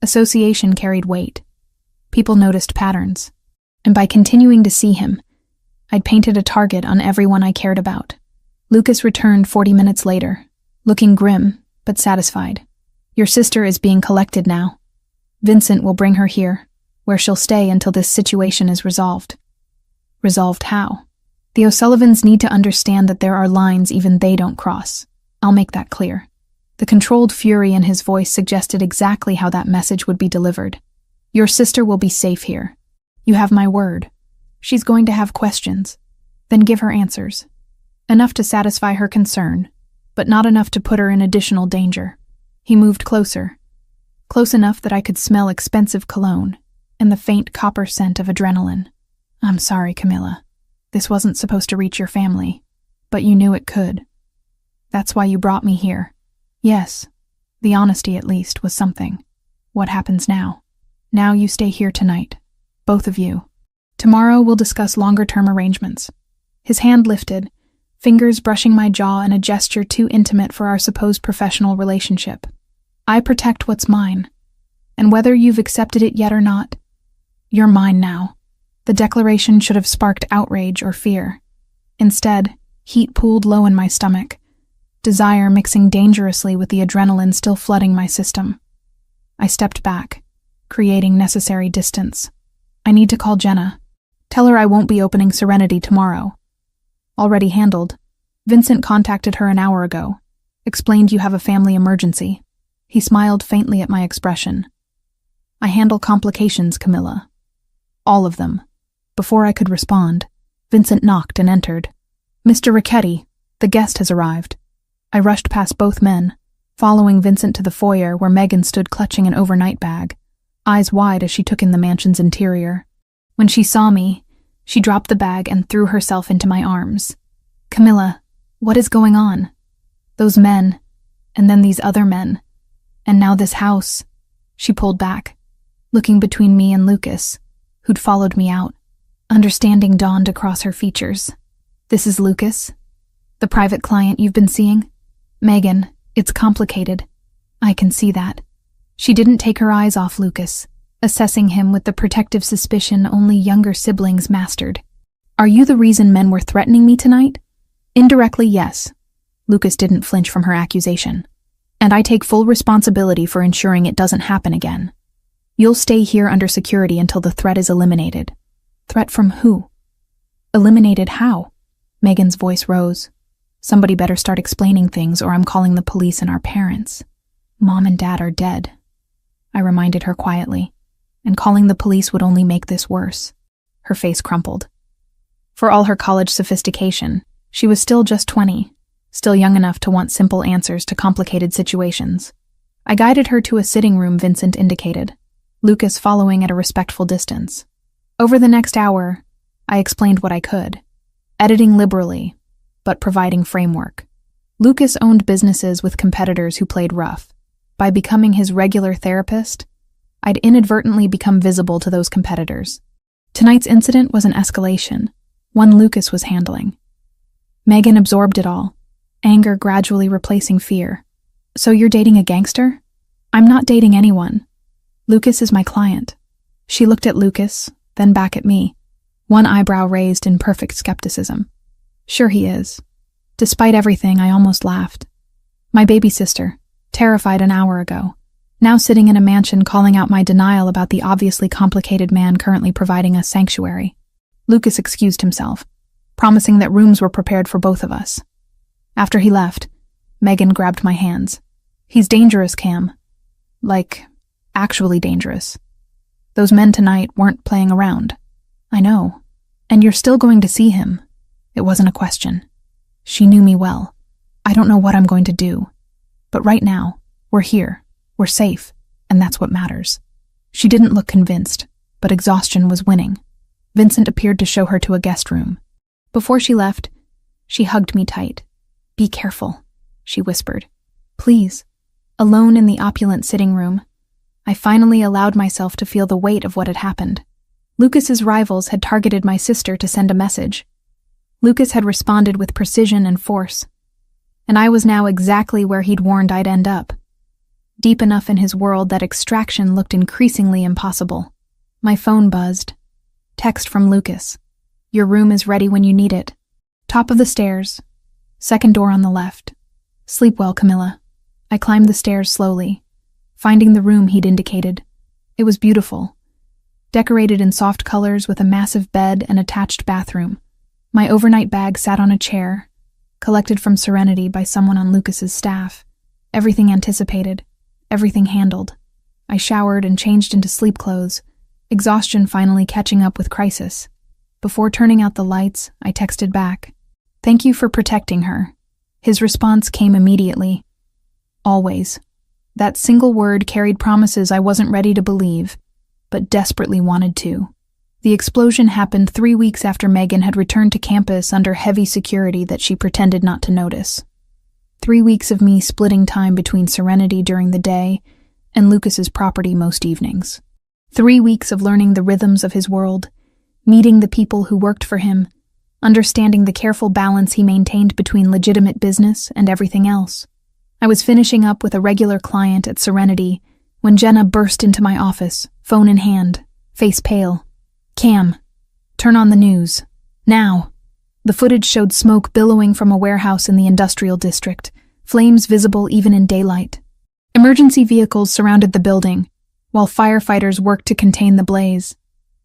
Association carried weight. People noticed patterns, and by continuing to see him, I'd painted a target on everyone I cared about. Lucas returned 40 minutes later, looking grim but satisfied. "Your sister is being collected now. Vincent will bring her here, where she'll stay until this situation is resolved." "Resolved how?" "The O'Sullivans need to understand that there are lines even they don't cross. I'll make that clear." The controlled fury in his voice suggested exactly how that message would be delivered. "Your sister will be safe here. You have my word. She's going to have questions. Then give her answers. Enough to satisfy her concern, but not enough to put her in additional danger." He moved closer, close enough that I could smell expensive cologne and the faint copper scent of adrenaline. "I'm sorry, Camilla. This wasn't supposed to reach your family, but you knew it could. That's why you brought me here." "Yes, the honesty at least was something. What happens now?" "Now you stay here tonight, both of you. Tomorrow we'll discuss longer-term arrangements." His hand lifted, fingers brushing my jaw in a gesture too intimate for our supposed professional relationship. "I protect what's mine, and whether you've accepted it yet or not, you're mine now." The declaration should have sparked outrage or fear. Instead, heat pooled low in my stomach, desire mixing dangerously with the adrenaline still flooding my system. I stepped back, creating necessary distance. "I need to call Jenna. Tell her I won't be opening Serenity tomorrow." "Already handled. Vincent contacted her an hour ago. Explained you have a family emergency." He smiled faintly at my expression. "I handle complications, Camilla. All of them." Before I could respond, Vincent knocked and entered. "Mr. Ricchetti, the guest has arrived." I rushed past both men, following Vincent to the foyer where Megan stood clutching an overnight bag, eyes wide as she took in the mansion's interior. When she saw me, she dropped the bag and threw herself into my arms. "Camilla, what is going on? Those men, and then these other men, and now this house." She pulled back, looking between me and Lucas, who'd followed me out. Understanding dawned across her features. "This is Lucas? The private client you've been seeing?" "Megan, it's complicated. I can see that." She didn't take her eyes off Lucas, assessing him with the protective suspicion only younger siblings mastered. "Are you the reason men were threatening me tonight?" "Indirectly, yes." Lucas didn't flinch from her accusation. "And I take full responsibility for ensuring it doesn't happen again. You'll stay here under security until the threat is eliminated." "Threat from who?" "Eliminated how?" Megan's voice rose. Somebody better start explaining things or I'm calling the police and our parents. Mom and Dad are dead, I reminded her quietly, and calling the police would only make this worse. Her face crumpled. For all her college sophistication, she was still just 20, still young enough to want simple answers to complicated situations. I guided her to a sitting room Vincent indicated, Lucas following at a respectful distance. Over the next hour, I explained what I could, editing liberally, but providing framework. Lucas owned businesses with competitors who played rough. By becoming his regular therapist, I'd inadvertently become visible to those competitors. Tonight's incident was an escalation, one Lucas was handling. Megan absorbed it all, anger gradually replacing fear. So you're dating a gangster? I'm not dating anyone. Lucas is my client. She looked at Lucas, then back at me, one eyebrow raised in perfect skepticism. Sure he is. Despite everything, I almost laughed. My baby sister, terrified an hour ago, now sitting in a mansion calling out my denial about the obviously complicated man currently providing us sanctuary. Lucas excused himself, promising that rooms were prepared for both of us. After he left, Megan grabbed my hands. He's dangerous, Cam. Like, actually dangerous. Those men tonight weren't playing around. I know. And you're still going to see him. It wasn't a question. She knew me well. I don't know what I'm going to do. But right now, we're here. We're safe. And that's what matters. She didn't look convinced, but exhaustion was winning. Vincent appeared to show her to a guest room. Before she left, she hugged me tight. Be careful, she whispered. Please. Alone in the opulent sitting room, I finally allowed myself to feel the weight of what had happened. Lucas's rivals had targeted my sister to send a message. Lucas had responded with precision and force, and I was now exactly where he'd warned I'd end up. Deep enough in his world that extraction looked increasingly impossible. My phone buzzed. Text from Lucas. Your room is ready when you need it. Top of the stairs. Second door on the left. Sleep well, Camilla. I climbed the stairs slowly, finding the room he'd indicated. It was beautiful, decorated in soft colors with a massive bed and attached bathroom. My overnight bag sat on a chair, collected from Serenity by someone on Lucas's staff. Everything anticipated, everything handled. I showered and changed into sleep clothes, exhaustion finally catching up with crisis. Before turning out the lights, I texted back, "Thank you for protecting her." His response came immediately. Always. That single word carried promises I wasn't ready to believe, but desperately wanted to. The explosion happened 3 weeks after Megan had returned to campus under heavy security that she pretended not to notice. 3 weeks of me splitting time between Serenity during the day and Lucas's property most evenings. 3 weeks of learning the rhythms of his world, meeting the people who worked for him, understanding the careful balance he maintained between legitimate business and everything else. I was finishing up with a regular client at Serenity when Jenna burst into my office, phone in hand, face pale. "Cam, turn on the news. Now." The footage showed smoke billowing from a warehouse in the industrial district, flames visible even in daylight. Emergency vehicles surrounded the building, while firefighters worked to contain the blaze.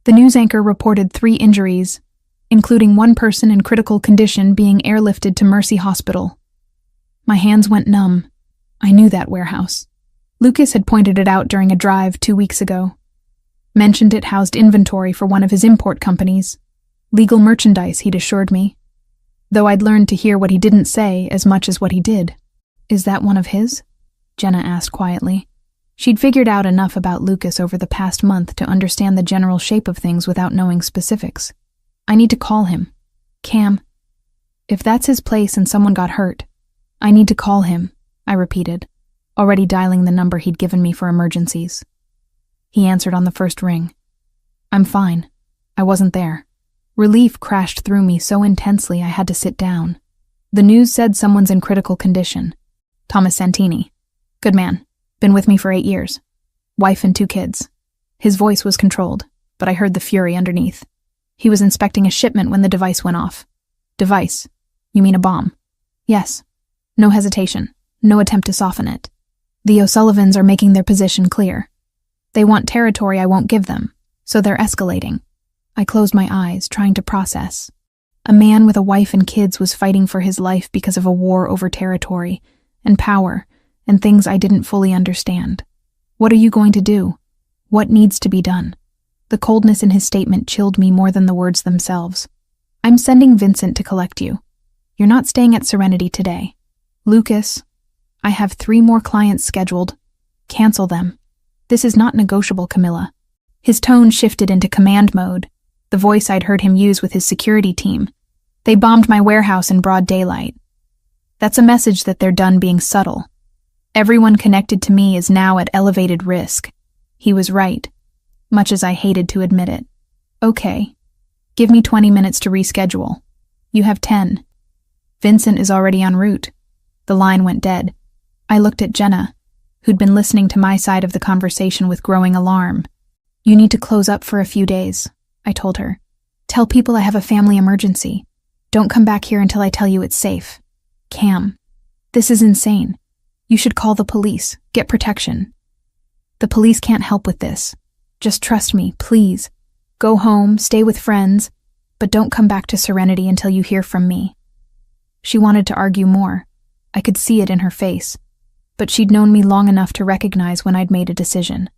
The news anchor reported 3 injuries, including one person in critical condition being airlifted to Mercy Hospital. My hands went numb. I knew that warehouse. Lucas had pointed it out during a drive 2 weeks ago. Mentioned it housed inventory for one of his import companies. Legal merchandise, he'd assured me. Though I'd learned to hear what he didn't say as much as what he did. "Is that one of his?" Jenna asked quietly. She'd figured out enough about Lucas over the past month to understand the general shape of things without knowing specifics. "I need to call him. Cam, if that's his place and someone got hurt, I need to call him," I repeated, already dialing the number he'd given me for emergencies. He answered on the first ring. "I'm fine. I wasn't there." Relief crashed through me so intensely I had to sit down. The news said someone's in critical condition. Thomas Santini. Good man. Been with me for 8 years. Wife and 2 kids. His voice was controlled, but I heard the fury underneath. He was inspecting a shipment when the device went off. Device? You mean a bomb? Yes. No hesitation. No attempt to soften it. The O'Sullivans are making their position clear. They want territory I won't give them, so they're escalating. I closed my eyes, trying to process. A man with a wife and kids was fighting for his life because of a war over territory and power and things I didn't fully understand. What are you going to do? What needs to be done? The coldness in his statement chilled me more than the words themselves. I'm sending Vincent to collect you. You're not staying at Serenity today. Lucas, I have 3 more clients scheduled. Cancel them. This is not negotiable, Camilla. His tone shifted into command mode, the voice I'd heard him use with his security team. They bombed my warehouse in broad daylight. That's a message that they're done being subtle. Everyone connected to me is now at elevated risk. He was right, much as I hated to admit it. Okay. Give me 20 minutes to reschedule. You have 10. Vincent is already en route. The line went dead. I looked at Jenna, who'd been listening to my side of the conversation with growing alarm. You need to close up for a few days, I told her. Tell people I have a family emergency. Don't come back here until I tell you it's safe. Cam, this is insane. You should call the police. Get protection. The police can't help with this. Just trust me, please. Go home, stay with friends, but don't come back to Serenity until you hear from me. She wanted to argue more. I could see it in her face. But she'd known me long enough to recognize when I'd made a decision.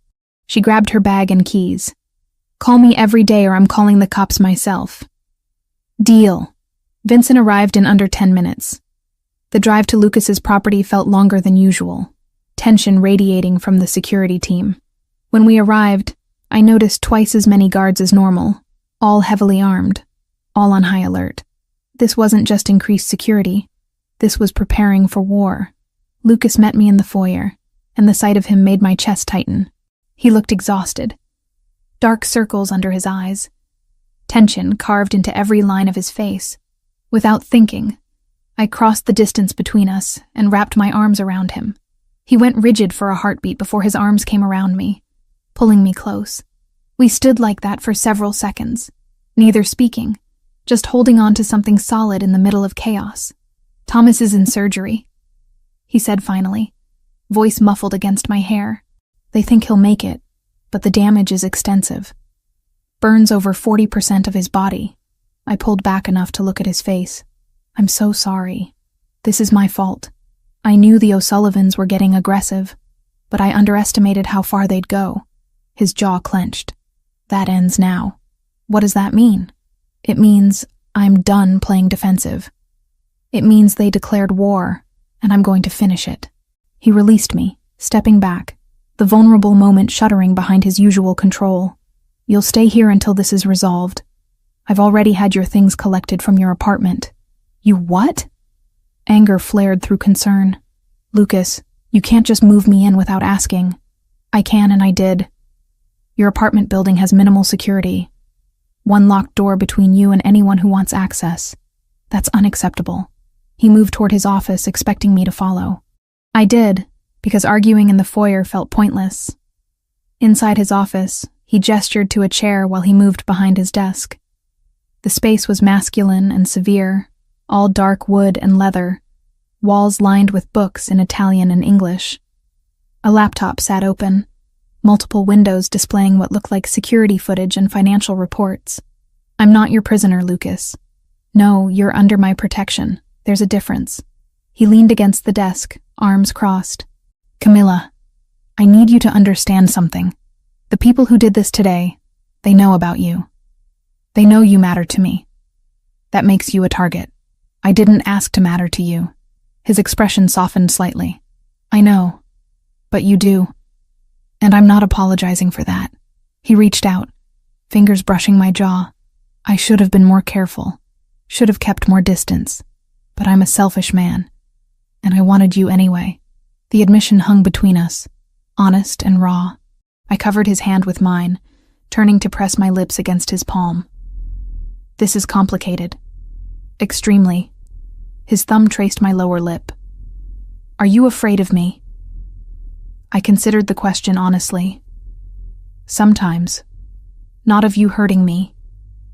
She grabbed her bag and keys. Call me every day or I'm calling the cops myself. Deal. Vincent arrived in under 10 minutes. The drive to Lucas's property felt longer than usual, tension radiating from the security team. When we arrived, I noticed twice as many guards as normal, all heavily armed, all on high alert. This wasn't just increased security. This was preparing for war. Lucas met me in the foyer, and the sight of him made my chest tighten. He looked exhausted. Dark circles under his eyes. Tension carved into every line of his face. Without thinking, I crossed the distance between us and wrapped my arms around him. He went rigid for a heartbeat before his arms came around me, pulling me close. We stood like that for several seconds, neither speaking, just holding on to something solid in the middle of chaos. Thomas is in surgery, he said finally, voice muffled against my hair. They think he'll make it, but the damage is extensive. Burns over 40% of his body. I pulled back enough to look at his face. I'm so sorry. This is my fault. I knew the O'Sullivans were getting aggressive, but I underestimated how far they'd go. His jaw clenched. That ends now. What does that mean? It means I'm done playing defensive. It means they declared war, and I'm going to finish it. He released me, stepping back, the vulnerable moment shuddering behind his usual control. You'll stay here until this is resolved. I've already had your things collected from your apartment. You what? Anger flared through concern. Lucas, you can't just move me in without asking. I can and I did. Your apartment building has minimal security. One locked door between you and anyone who wants access. That's unacceptable. He moved toward his office, expecting me to follow. I did, because arguing in the foyer felt pointless. Inside his office, he gestured to a chair while he moved behind his desk. The space was masculine and severe, all dark wood and leather, walls lined with books in Italian and English. A laptop sat open, multiple windows displaying what looked like security footage and financial reports. I'm not your prisoner, Lucas. No, you're under my protection. There's a difference. He leaned against the desk, arms crossed. Camilla, I need you to understand something. The people who did this today, they know about you. They know you matter to me. That makes you a target. I didn't ask to matter to you. His expression softened slightly. I know, but you do. And I'm not apologizing for that. He reached out, fingers brushing my jaw. I should have been more careful, should have kept more distance. But I'm a selfish man, and I wanted you anyway. The admission hung between us, honest and raw. I covered his hand with mine, turning to press my lips against his palm. This is complicated. Extremely. His thumb traced my lower lip. Are you afraid of me? I considered the question honestly. Sometimes. Not of you hurting me,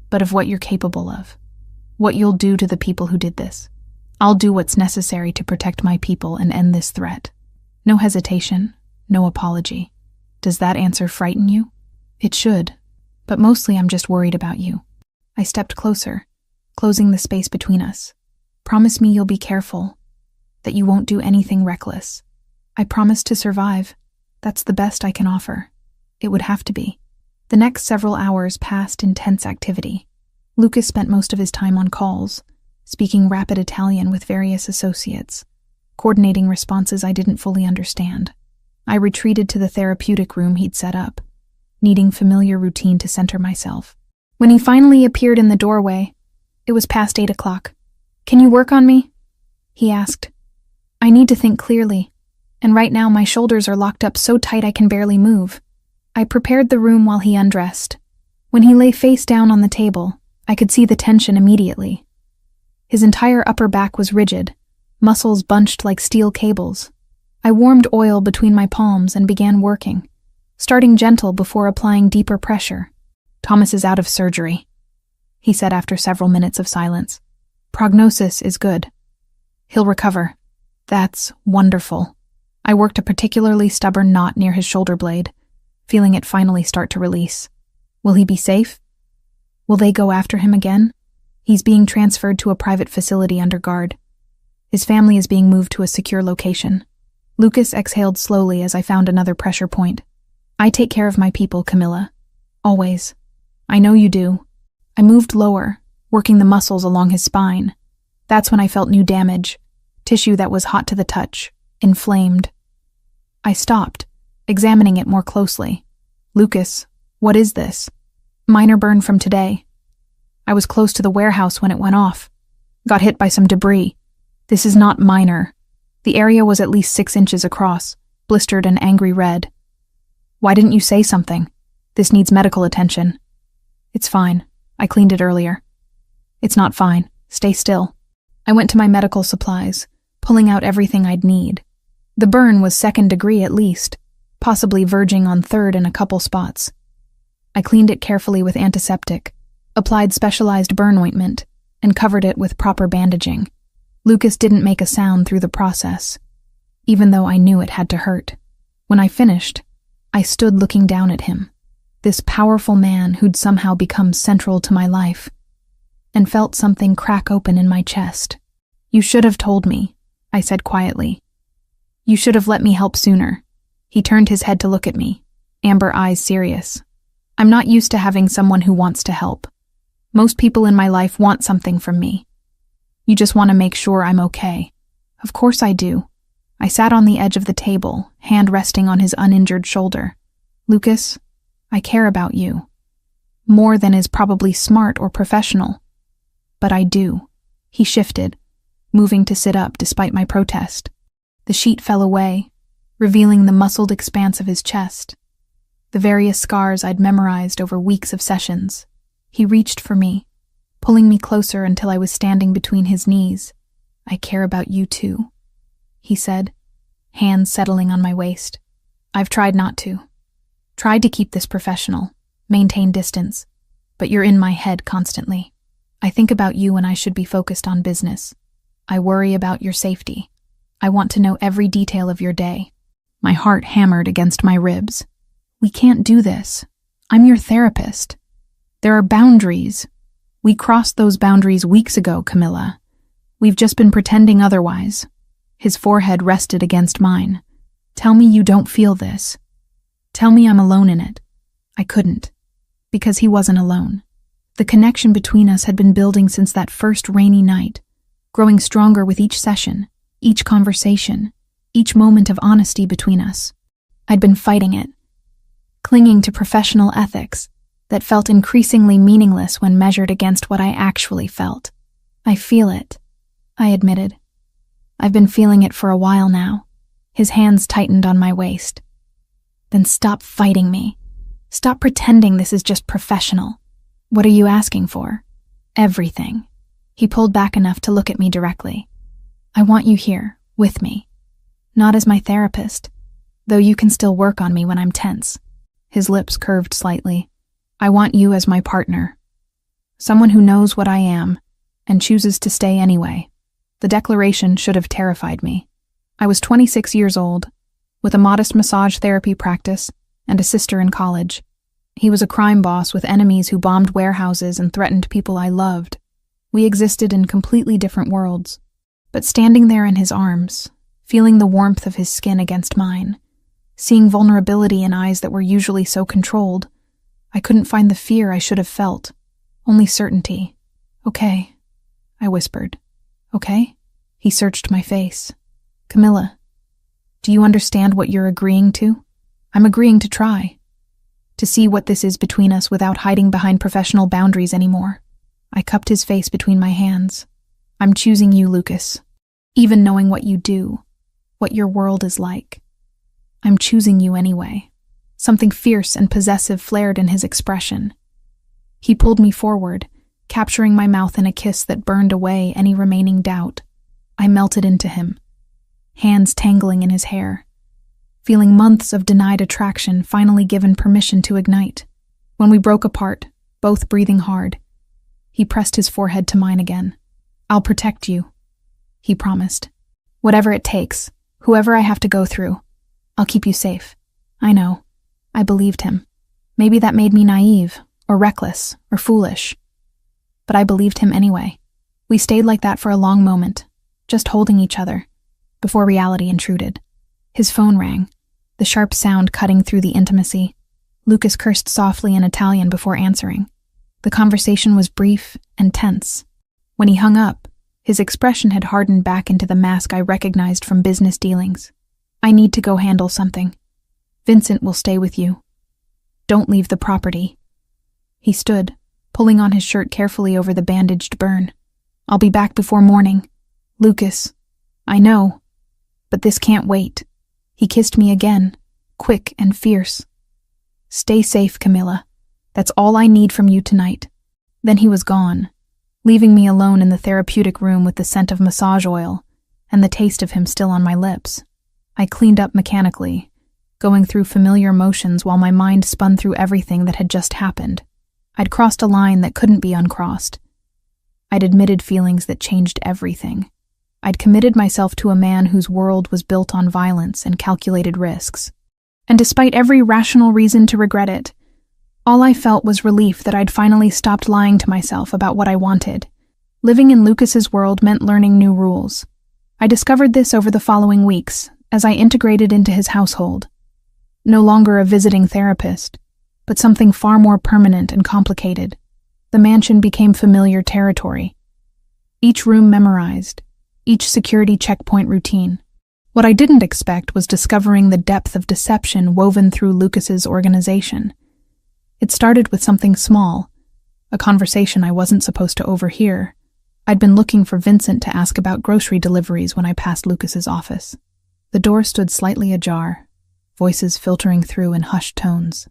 but of what you're capable of. What you'll do to the people who did this. I'll do what's necessary to protect my people and end this threat. No hesitation, no apology. Does that answer frighten you? It should, but mostly I'm just worried about you. I stepped closer, closing the space between us. Promise me you'll be careful, that you won't do anything reckless. I promise to survive. That's the best I can offer. It would have to be. The next several hours passed in tense activity. Lucas spent most of his time on calls, speaking rapid Italian with various associates, coordinating responses I didn't fully understand. I retreated to the therapeutic room he'd set up, needing familiar routine to center myself. When he finally appeared in the doorway, it was past 8 o'clock. "Can you work on me?" he asked. "I need to think clearly, and right now my shoulders are locked up so tight I can barely move." I prepared the room while he undressed. When he lay face down on the table, I could see the tension immediately. His entire upper back was rigid, muscles bunched like steel cables. I warmed oil between my palms and began working, starting gentle before applying deeper pressure. "Thomas is out of surgery," he said after several minutes of silence. "Prognosis is good. He'll recover." "That's wonderful." I worked a particularly stubborn knot near his shoulder blade, feeling it finally start to release. "Will he be safe? Will they go after him again?" "He's being transferred to a private facility under guard. His family is being moved to a secure location." Lucas exhaled slowly as I found another pressure point. "I take care of my people, Camilla. Always. I know you do." I moved lower, working the muscles along his spine. That's when I felt new damage, tissue that was hot to the touch, inflamed. I stopped, examining it more closely. "Lucas, what is this?" "Minor burn from today. I was close to the warehouse when it went off. Got hit by some debris. This is not minor. The area was at least 6 inches across, blistered and angry red." "Why didn't you say something? This needs medical attention." "It's fine. I cleaned it earlier." "It's not fine. Stay still." I went to my medical supplies, pulling out everything I'd need. The burn was 2nd degree at least, possibly verging on 3rd in a couple spots. I cleaned it carefully with antiseptic, applied specialized burn ointment, and covered it with proper bandaging. Lucas didn't make a sound through the process, even though I knew it had to hurt. When I finished, I stood looking down at him, this powerful man who'd somehow become central to my life, and felt something crack open in my chest. "You should have told me," I said quietly. "You should have let me help sooner." He turned his head to look at me, amber eyes serious. "I'm not used to having someone who wants to help. Most people in my life want something from me. You just want to make sure I'm okay." "Of course I do." I sat on the edge of the table, hand resting on his uninjured shoulder. "Lucas, I care about you. More than is probably smart or professional. But I do." He shifted, moving to sit up despite my protest. The sheet fell away, revealing the muscled expanse of his chest, the various scars I'd memorized over weeks of sessions. He reached for me, pulling me closer until I was standing between his knees. "I care about you too," he said, hands settling on my waist. "I've tried not to. Tried to keep this professional, maintain distance, but you're in my head constantly. I think about you when I should be focused on business. I worry about your safety. I want to know every detail of your day." My heart hammered against my ribs. "We can't do this. I'm your therapist. There are boundaries. We crossed those boundaries weeks ago, Camilla. We've just been pretending otherwise." His forehead rested against mine. "Tell me you don't feel this. Tell me I'm alone in it." I couldn't, because he wasn't alone. The connection between us had been building since that first rainy night, growing stronger with each session, each conversation, each moment of honesty between us. I'd been fighting it, clinging to professional ethics that felt increasingly meaningless when measured against what I actually felt. "I feel it," I admitted. "I've been feeling it for a while now." His hands tightened on my waist. "Then stop fighting me. Stop pretending this is just professional. What are you asking for?" "Everything." He pulled back enough to look at me directly. "I want you here, with me. Not as my therapist, though you can still work on me when I'm tense." His lips curved slightly. "I want you as my partner. Someone who knows what I am, and chooses to stay anyway." The declaration should have terrified me. I was 26 years old, with a modest massage therapy practice and a sister in college. He was a crime boss with enemies who bombed warehouses and threatened people I loved. We existed in completely different worlds. But standing there in his arms, feeling the warmth of his skin against mine, seeing vulnerability in eyes that were usually so controlled, I couldn't find the fear I should have felt, only certainty. "Okay," I whispered. "Okay?" He searched my face. "Camilla, do you understand what you're agreeing to?" "I'm agreeing to try. To see what this is between us without hiding behind professional boundaries anymore." I cupped his face between my hands. "I'm choosing you, Lucas. Even knowing what you do, what your world is like. I'm choosing you anyway." Something fierce and possessive flared in his expression. He pulled me forward, capturing my mouth in a kiss that burned away any remaining doubt. I melted into him, hands tangling in his hair, feeling months of denied attraction finally given permission to ignite. When we broke apart, both breathing hard, he pressed his forehead to mine again. "I'll protect you," he promised. "Whatever it takes, whoever I have to go through, I'll keep you safe." I know. I believed him. Maybe that made me naive, or reckless, or foolish. But I believed him anyway. We stayed like that for a long moment, just holding each other, before reality intruded. His phone rang, the sharp sound cutting through the intimacy. Lucas cursed softly in Italian before answering. The conversation was brief and tense. When he hung up, his expression had hardened back into the mask I recognized from business dealings. "I need to go handle something. Vincent will stay with you. Don't leave the property." He stood, pulling on his shirt carefully over the bandaged burn. "I'll be back before morning. Lucas, I know, but this can't wait." He kissed me again, quick and fierce. "Stay safe, Camilla. That's all I need from you tonight." Then he was gone, leaving me alone in the therapeutic room with the scent of massage oil and the taste of him still on my lips. I cleaned up mechanically, going through familiar motions while my mind spun through everything that had just happened. I'd crossed a line that couldn't be uncrossed. I'd admitted feelings that changed everything. I'd committed myself to a man whose world was built on violence and calculated risks. And despite every rational reason to regret it, all I felt was relief that I'd finally stopped lying to myself about what I wanted. Living in Lucas's world meant learning new rules. I discovered this over the following weeks as I integrated into his household. No longer a visiting therapist, but something far more permanent and complicated. The mansion became familiar territory. Each room memorized, each security checkpoint routine. What I didn't expect was discovering the depth of deception woven through Lucas's organization. It started with something small, a conversation I wasn't supposed to overhear. I'd been looking for Vincent to ask about grocery deliveries when I passed Lucas's office. The door stood slightly ajar, voices filtering through in hushed tones.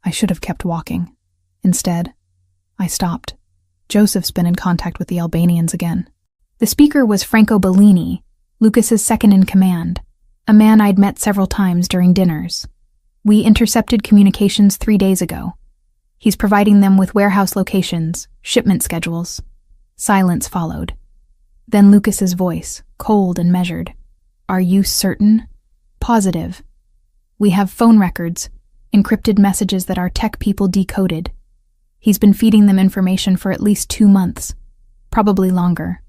I should have kept walking. Instead, I stopped. Joseph's been in contact with the Albanians again. The speaker was Franco Bellini, Lucas's second-in-command, a man I'd met several times during dinners. We intercepted communications 3 days ago. He's providing them with warehouse locations, shipment schedules. Silence followed. Then Lucas's voice, cold and measured. "Are you certain?" "Positive. We have phone records, encrypted messages that our tech people decoded. He's been feeding them information for at least 2 months, probably longer."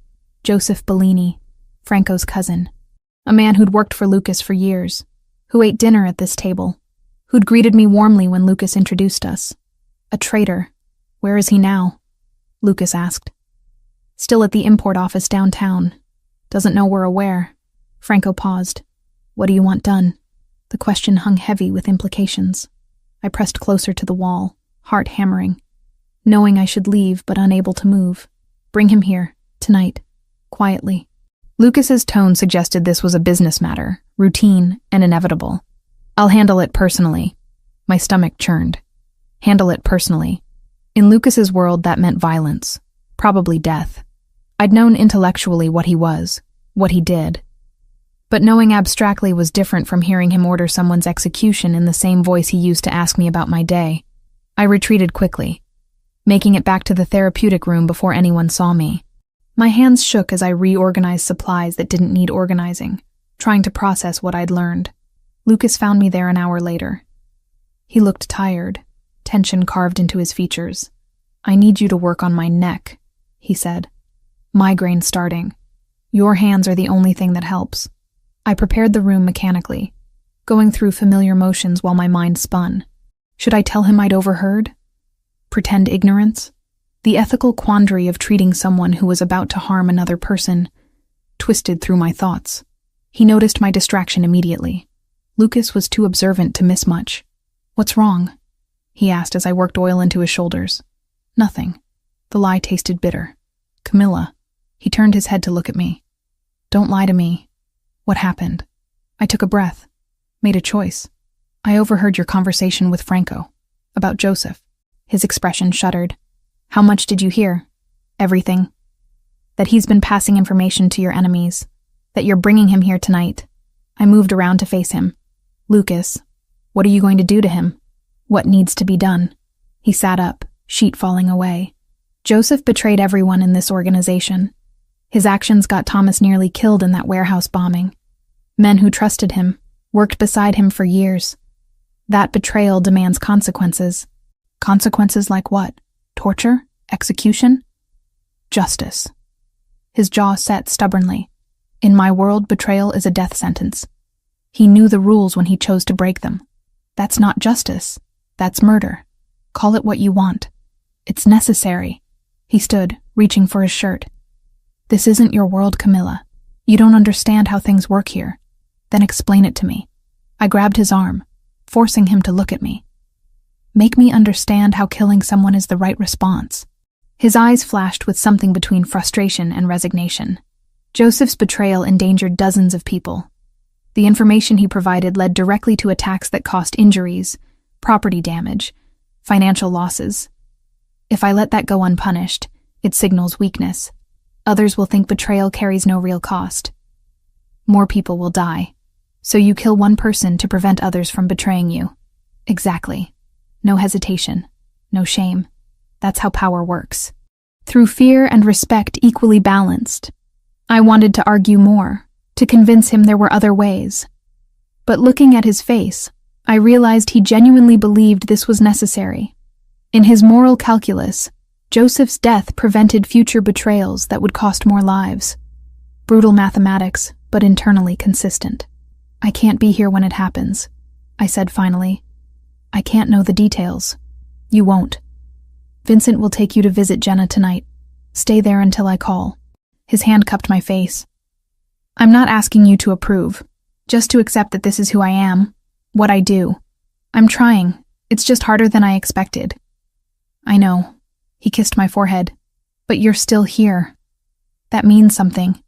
Joseph Bellini, Franco's cousin, a man who'd worked for Lucas for years, who ate dinner at this table, who'd greeted me warmly when Lucas introduced us. A traitor. "Where is he now?" Lucas asked. "Still at the import office downtown. Doesn't know we're aware." Franco paused. "What do you want done?" The question hung heavy with implications. I pressed closer to the wall, heart hammering, knowing I should leave but unable to move. "Bring him here, tonight, quietly." Lucas's tone suggested this was a business matter, routine and inevitable. "I'll handle it personally." My stomach churned. Handle it personally. In Lucas's world, that meant violence, probably death. I'd known intellectually what he was, what he did. But knowing abstractly was different from hearing him order someone's execution in the same voice he used to ask me about my day. I retreated quickly, making it back to the therapeutic room before anyone saw me. My hands shook as I reorganized supplies that didn't need organizing, trying to process what I'd learned. Lucas found me there an hour later. He looked tired, tension carved into his features. "I need you to work on my neck," he said. Migraine starting. Your hands are the only thing that helps. I prepared the room mechanically, going through familiar motions while my mind spun. Should I tell him I'd overheard? Pretend ignorance? The ethical quandary of treating someone who was about to harm another person twisted through my thoughts. He noticed my distraction immediately. Lucas was too observant to miss much. "What's wrong?" he asked as I worked oil into his shoulders. "Nothing." The lie tasted bitter. "Camilla." He turned his head to look at me. "Don't lie to me. What happened?" I took a breath, made a choice. "I overheard your conversation with Franco about Joseph." His expression shuddered. "How much did you hear?" "Everything. That he's been passing information to your enemies. That you're bringing him here tonight." I moved around to face him. "Lucas, what are you going to do to him?" "What needs to be done?" He sat up, sheet falling away. "Joseph betrayed everyone in this organization. His actions got Thomas nearly killed in that warehouse bombing. Men who trusted him, worked beside him for years. That betrayal demands consequences." "Consequences like what? Torture? Execution?" "Justice." His jaw set stubbornly. "In my world, betrayal is a death sentence. He knew the rules when he chose to break them. That's not justice. That's murder. Call it what you want. It's necessary." He stood, reaching for his shirt. "This isn't your world, Camilla. You don't understand how things work here. Then explain it to me." I grabbed his arm, forcing him to look at me. "Make me understand how killing someone is the right response." His eyes flashed with something between frustration and resignation. Joseph's betrayal endangered dozens of people. The information he provided led directly to attacks that cost injuries, property damage, financial losses. If I let that go unpunished, it signals weakness. Others will think betrayal carries no real cost. More people will die. So you kill one person to prevent others from betraying you. Exactly. No hesitation. No shame. That's how power works. Through fear and respect equally balanced. I wanted to argue more, to convince him there were other ways. But looking at his face, I realized he genuinely believed this was necessary. In his moral calculus, Joseph's death prevented future betrayals that would cost more lives. Brutal mathematics, but internally consistent. "I can't be here when it happens," I said finally. "I can't know the details." "You won't. Vincent will take you to visit Jenna tonight. Stay there until I call." His hand cupped my face. "I'm not asking you to approve, just to accept that this is who I am, what I do. I'm trying. It's just harder than I expected." "I know." He kissed my forehead. "But you're still here. That means something."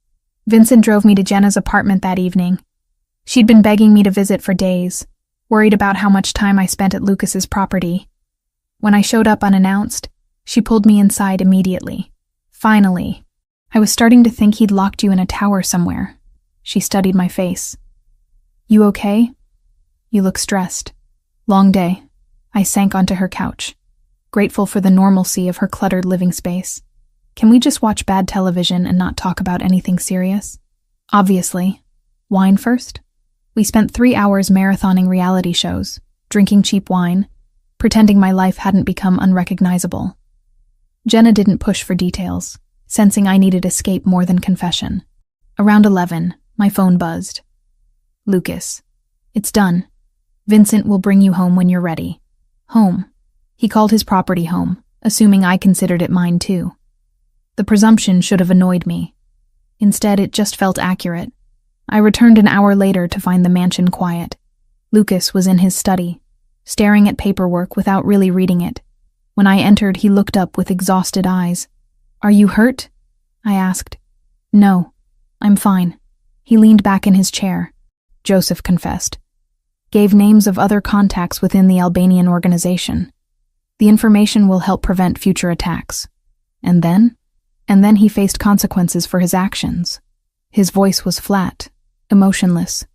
Vincent drove me to Jenna's apartment that evening. She'd been begging me to visit for days, worried about how much time I spent at Lucas's property. When I showed up unannounced, she pulled me inside immediately. "Finally." "I was starting to think he'd locked you in a tower somewhere." She studied my face. "You okay? You look stressed." "Long day." I sank onto her couch, grateful for the normalcy of her cluttered living space. "Can we just watch bad television and not talk about anything serious?" "Obviously. Wine first?" We spent 3 hours marathoning reality shows, drinking cheap wine, pretending my life hadn't become unrecognizable. Jenna didn't push for details, sensing I needed escape more than confession. Around 11, my phone buzzed. "Lucas, it's done. Vincent will bring you home when you're ready." Home. He called his property home, assuming I considered it mine too. The presumption should have annoyed me. Instead, it just felt accurate. I returned an hour later to find the mansion quiet. Lucas was in his study, staring at paperwork without really reading it. When I entered, he looked up with exhausted eyes. "Are you hurt?" I asked. "No, I'm fine." He leaned back in his chair. Joseph confessed. Gave names of other contacts within the Albanian organization. The information will help prevent future attacks. And then he faced consequences for his actions. His voice was flat, emotionless.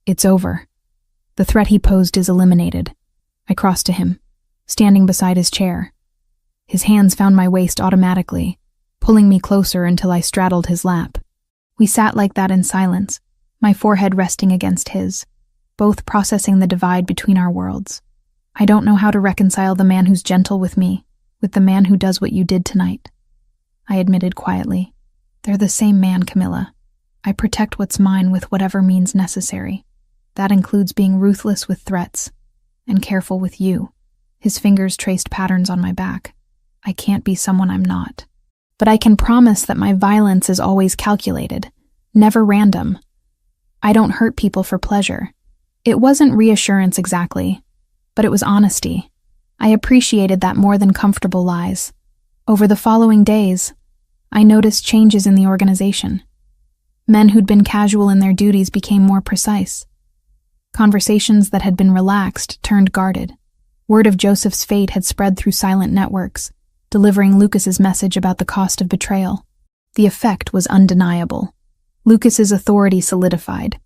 "It's over. The threat he posed is eliminated." I crossed to him, standing beside his chair. His hands found my waist automatically, pulling me closer until I straddled his lap. We sat like that in silence, my forehead resting against his, both processing the divide between our worlds. "I don't know how to reconcile the man who's gentle with me with the man who does what you did tonight," I admitted quietly. They're the same man, Camilla. I protect what's mine with whatever means necessary. That includes being ruthless with threats and careful with you. His fingers traced patterns on my back. I can't be someone I'm not. But I can promise that my violence is always calculated, never random. I don't hurt people for pleasure. It wasn't reassurance exactly, but it was honesty. I appreciated that more than comfortable lies. Over the following days, I noticed changes in the organization. Men who'd been casual in their duties became more precise. Conversations that had been relaxed turned guarded. Word of Joseph's fate had spread through silent networks, delivering Lucas's message about the cost of betrayal. The effect was undeniable. Lucas's authority solidified.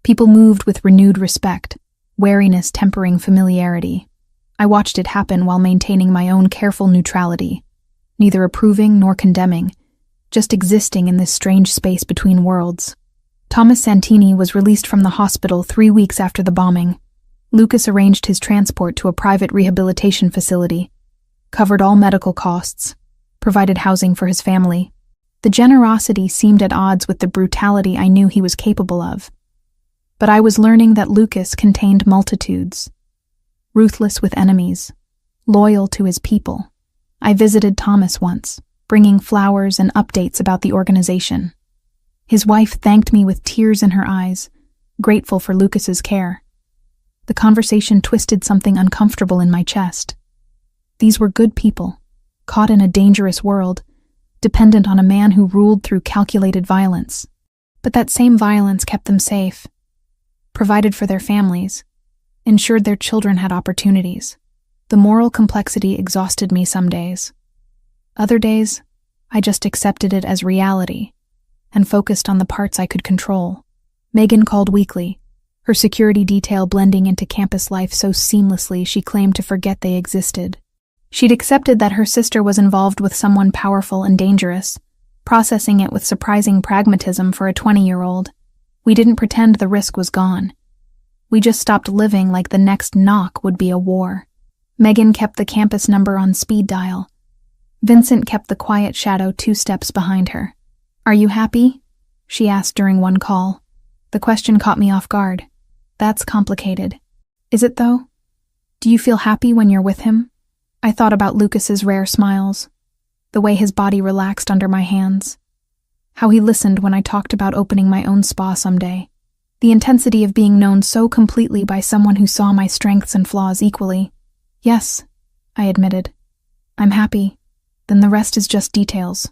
People moved with renewed respect, wariness tempering familiarity. I watched it happen while maintaining my own careful neutrality, neither approving nor condemning, just existing in this strange space between worlds. Thomas Santini was released from the hospital 3 weeks after the bombing. Lucas arranged his transport to a private rehabilitation facility, covered all medical costs, provided housing for his family. The generosity seemed at odds with the brutality I knew he was capable of. But I was learning that Lucas contained multitudes, ruthless with enemies, loyal to his people. I visited Thomas once, bringing flowers and updates about the organization. His wife thanked me with tears in her eyes, grateful for Lucas's care. The conversation twisted something uncomfortable in my chest. These were good people, caught in a dangerous world, dependent on a man who ruled through calculated violence. But that same violence kept them safe, provided for their families, ensured their children had opportunities. The moral complexity exhausted me some days. Other days, I just accepted it as reality and focused on the parts I could control. Megan called weekly, her security detail blending into campus life so seamlessly she claimed to forget they existed. She'd accepted that her sister was involved with someone powerful and dangerous, processing it with surprising pragmatism for a 20-year-old. We didn't pretend the risk was gone. We just stopped living like the next knock would be a war. Megan kept the campus number on speed dial. Vincent kept the quiet shadow 2 steps behind her. "Are you happy?" she asked during one call. The question caught me off guard. That's complicated. Is it though? Do you feel happy when you're with him? I thought about Lucas's rare smiles, the way his body relaxed under my hands, how he listened when I talked about opening my own spa someday, the intensity of being known so completely by someone who saw my strengths and flaws equally. Yes, I admitted. I'm happy. Then the rest is just details.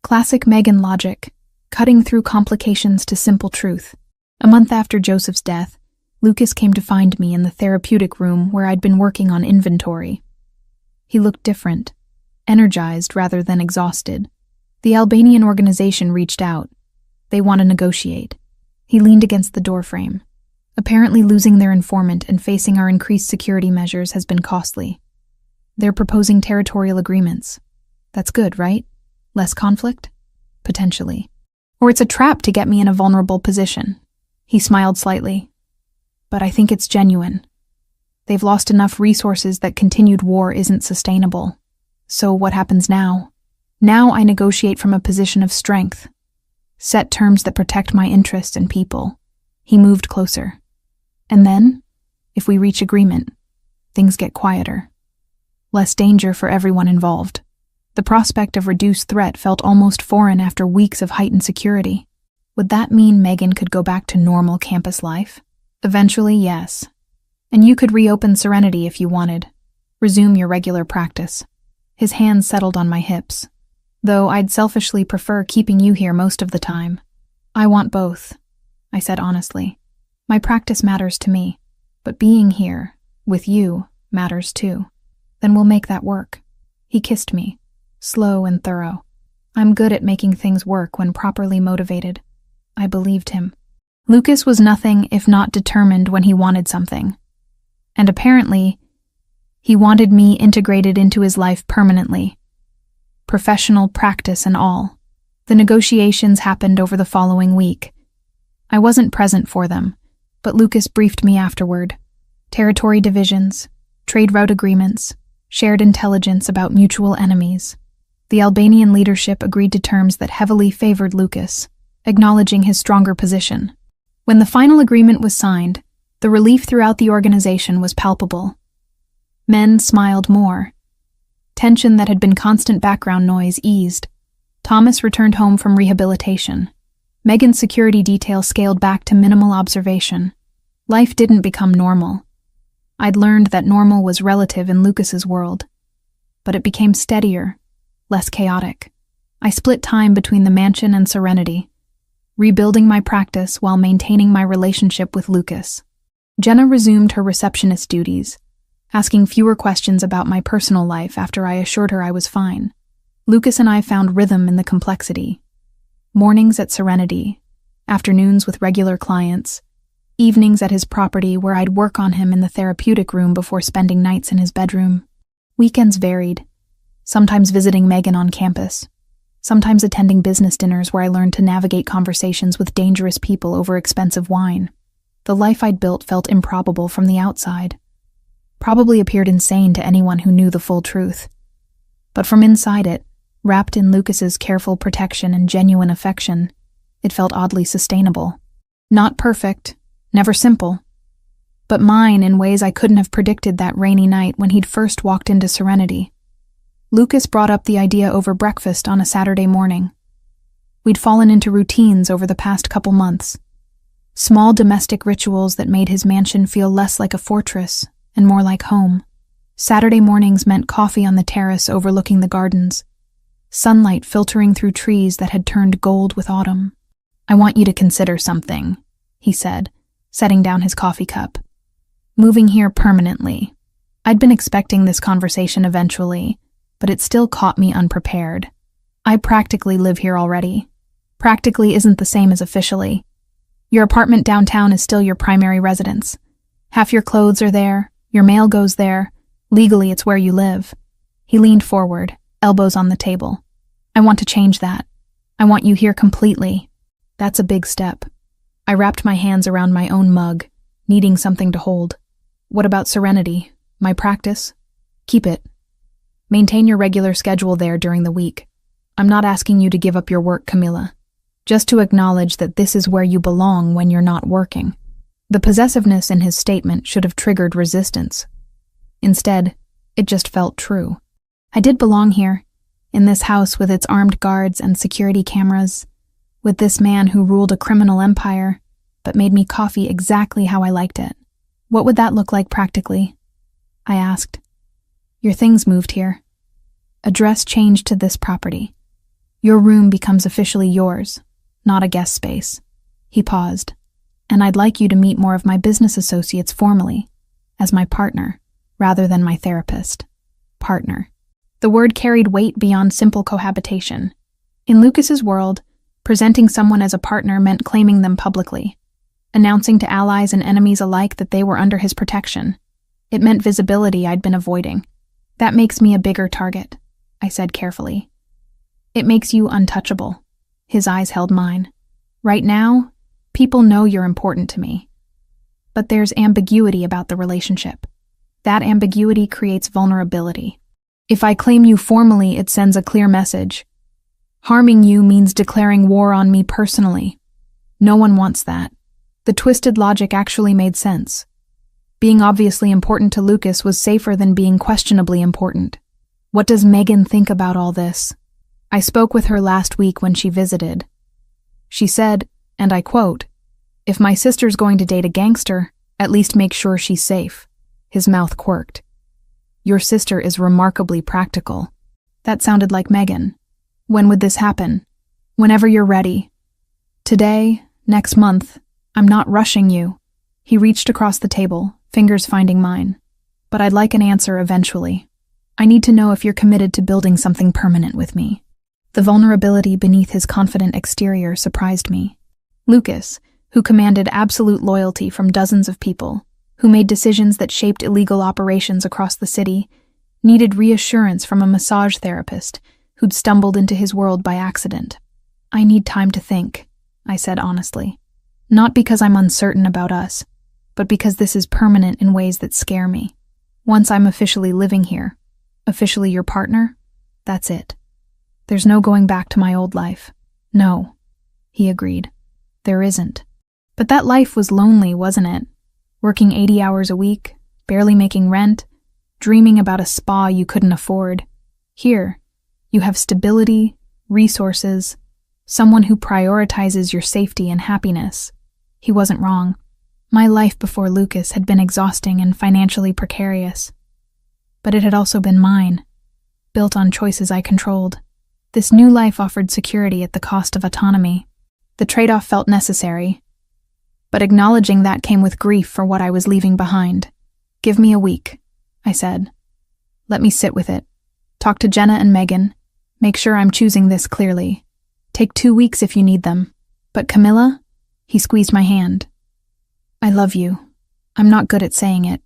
Classic Megan logic, cutting through complications to simple truth. A month after Joseph's death, Lucas came to find me in the therapeutic room where I'd been working on inventory. He looked different, energized rather than exhausted. The Albanian organization reached out. They want to negotiate. He leaned against the doorframe. Apparently losing their informant and facing our increased security measures has been costly. They're proposing territorial agreements. That's good, right? Less conflict? Potentially. Or it's a trap to get me in a vulnerable position. He smiled slightly. But I think it's genuine. They've lost enough resources that continued war isn't sustainable. So what happens now? Now I negotiate from a position of strength. Set terms that protect my interests and people. He moved closer. And then, if we reach agreement, things get quieter. Less danger for everyone involved. The prospect of reduced threat felt almost foreign after weeks of heightened security. Would that mean Megan could go back to normal campus life? Eventually, yes. And you could reopen Serenity if you wanted. Resume your regular practice. His hands settled on my hips. Though I'd selfishly prefer keeping you here most of the time. I want both, I said honestly. My practice matters to me, but being here, with you, matters too. Then we'll make that work. He kissed me, slow and thorough. I'm good at making things work when properly motivated. I believed him. Lucas was nothing if not determined when he wanted something. And apparently, he wanted me integrated into his life permanently. Professional practice and all. The negotiations happened over the following week. I wasn't present for them, but Lucas briefed me afterward. Territory divisions, trade route agreements, shared intelligence about mutual enemies. The Albanian leadership agreed to terms that heavily favored Lucas, acknowledging his stronger position. When the final agreement was signed, the relief throughout the organization was palpable. Men smiled more. Tension that had been constant background noise eased. Thomas returned home from rehabilitation. Megan's security detail scaled back to minimal observation. Life didn't become normal. I'd learned that normal was relative in Lucas's world. But it became steadier, less chaotic. I split time between the mansion and serenity, rebuilding my practice while maintaining my relationship with Lucas. Jenna resumed her receptionist duties, asking fewer questions about my personal life after I assured her I was fine. Lucas and I found rhythm in the complexity. Mornings at Serenity, afternoons with regular clients, evenings at his property where I'd work on him in the therapeutic room before spending nights in his bedroom. Weekends varied, sometimes visiting Megan on campus, sometimes attending business dinners where I learned to navigate conversations with dangerous people over expensive wine. The life I'd built felt improbable from the outside. Probably appeared insane to anyone who knew the full truth. But from inside it, wrapped in Lucas's careful protection and genuine affection, it felt oddly sustainable. Not perfect, never simple, but mine in ways I couldn't have predicted that rainy night when he'd first walked into Serenity. Lucas brought up the idea over breakfast on a Saturday morning. We'd fallen into routines over the past couple months. Small domestic rituals that made his mansion feel less like a fortress and more like home. Saturday mornings meant coffee on the terrace overlooking the gardens, sunlight filtering through trees that had turned gold with autumn. "I want you to consider something," he said, setting down his coffee cup. "Moving here permanently." I'd been expecting this conversation eventually, but it still caught me unprepared. I practically live here already. Practically isn't the same as officially. Your apartment downtown is still your primary residence. Half your clothes are there, your mail goes there. Legally, it's where you live. He leaned forward, elbows on the table. "I want to change that. I want you here completely." That's a big step. I wrapped my hands around my own mug, needing something to hold. "What about Serenity? My practice?" "Keep it. Maintain your regular schedule there during the week. I'm not asking you to give up your work, Camilla. Just to acknowledge that this is where you belong when you're not working." The possessiveness in his statement should have triggered resistance. Instead, it just felt true. I did belong here, in this house with its armed guards and security cameras, with this man who ruled a criminal empire, but made me coffee exactly how I liked it. "What would that look like practically?" I asked. "Your things moved here. Address changed to this property. Your room becomes officially yours, not a guest space." He paused. "And I'd like you to meet more of my business associates formally, as my partner, rather than my therapist." Partner. The word carried weight beyond simple cohabitation. In Lucas's world, presenting someone as a partner meant claiming them publicly, announcing to allies and enemies alike that they were under his protection. It meant visibility I'd been avoiding. "That makes me a bigger target," I said carefully. "It makes you untouchable." His eyes held mine. "Right now, people know you're important to me. But there's ambiguity about the relationship. That ambiguity creates vulnerability. If I claim you formally, it sends a clear message. Harming you means declaring war on me personally. No one wants that." The twisted logic actually made sense. Being obviously important to Lucas was safer than being questionably important. "What does Megan think about all this?" I spoke with her last week when she visited. She said, and I quote, "If my sister's going to date a gangster, at least make sure she's safe." His mouth quirked. "Your sister is remarkably practical." That sounded like Megan. "When would this happen?" "Whenever you're ready. Today, next month. I'm not rushing you." He reached across the table, fingers finding mine. "But I'd like an answer eventually. I need to know if you're committed to building something permanent with me." The vulnerability beneath his confident exterior surprised me. Lucas, who commanded absolute loyalty from dozens of people, who made decisions that shaped illegal operations across the city, needed reassurance from a massage therapist who'd stumbled into his world by accident. "I need time to think," I said honestly. "Not because I'm uncertain about us, but because this is permanent in ways that scare me. Once I'm officially living here, officially your partner, that's it." There's no going back to my old life. No, he agreed. There isn't. But that life was lonely, wasn't it? Working 80 hours a week, barely making rent, dreaming about a spa you couldn't afford. Here, you have stability, resources, someone who prioritizes your safety and happiness. He wasn't wrong. My life before Lucas had been exhausting and financially precarious. But it had also been mine, built on choices I controlled. This new life offered security at the cost of autonomy. The trade-off felt necessary, but acknowledging that came with grief for what I was leaving behind. Give me a week, I said. Let me sit with it. Talk to Jenna and Megan. Make sure I'm choosing this clearly. Take 2 weeks if you need them. But Camilla? He squeezed my hand. I love you. I'm not good at saying it.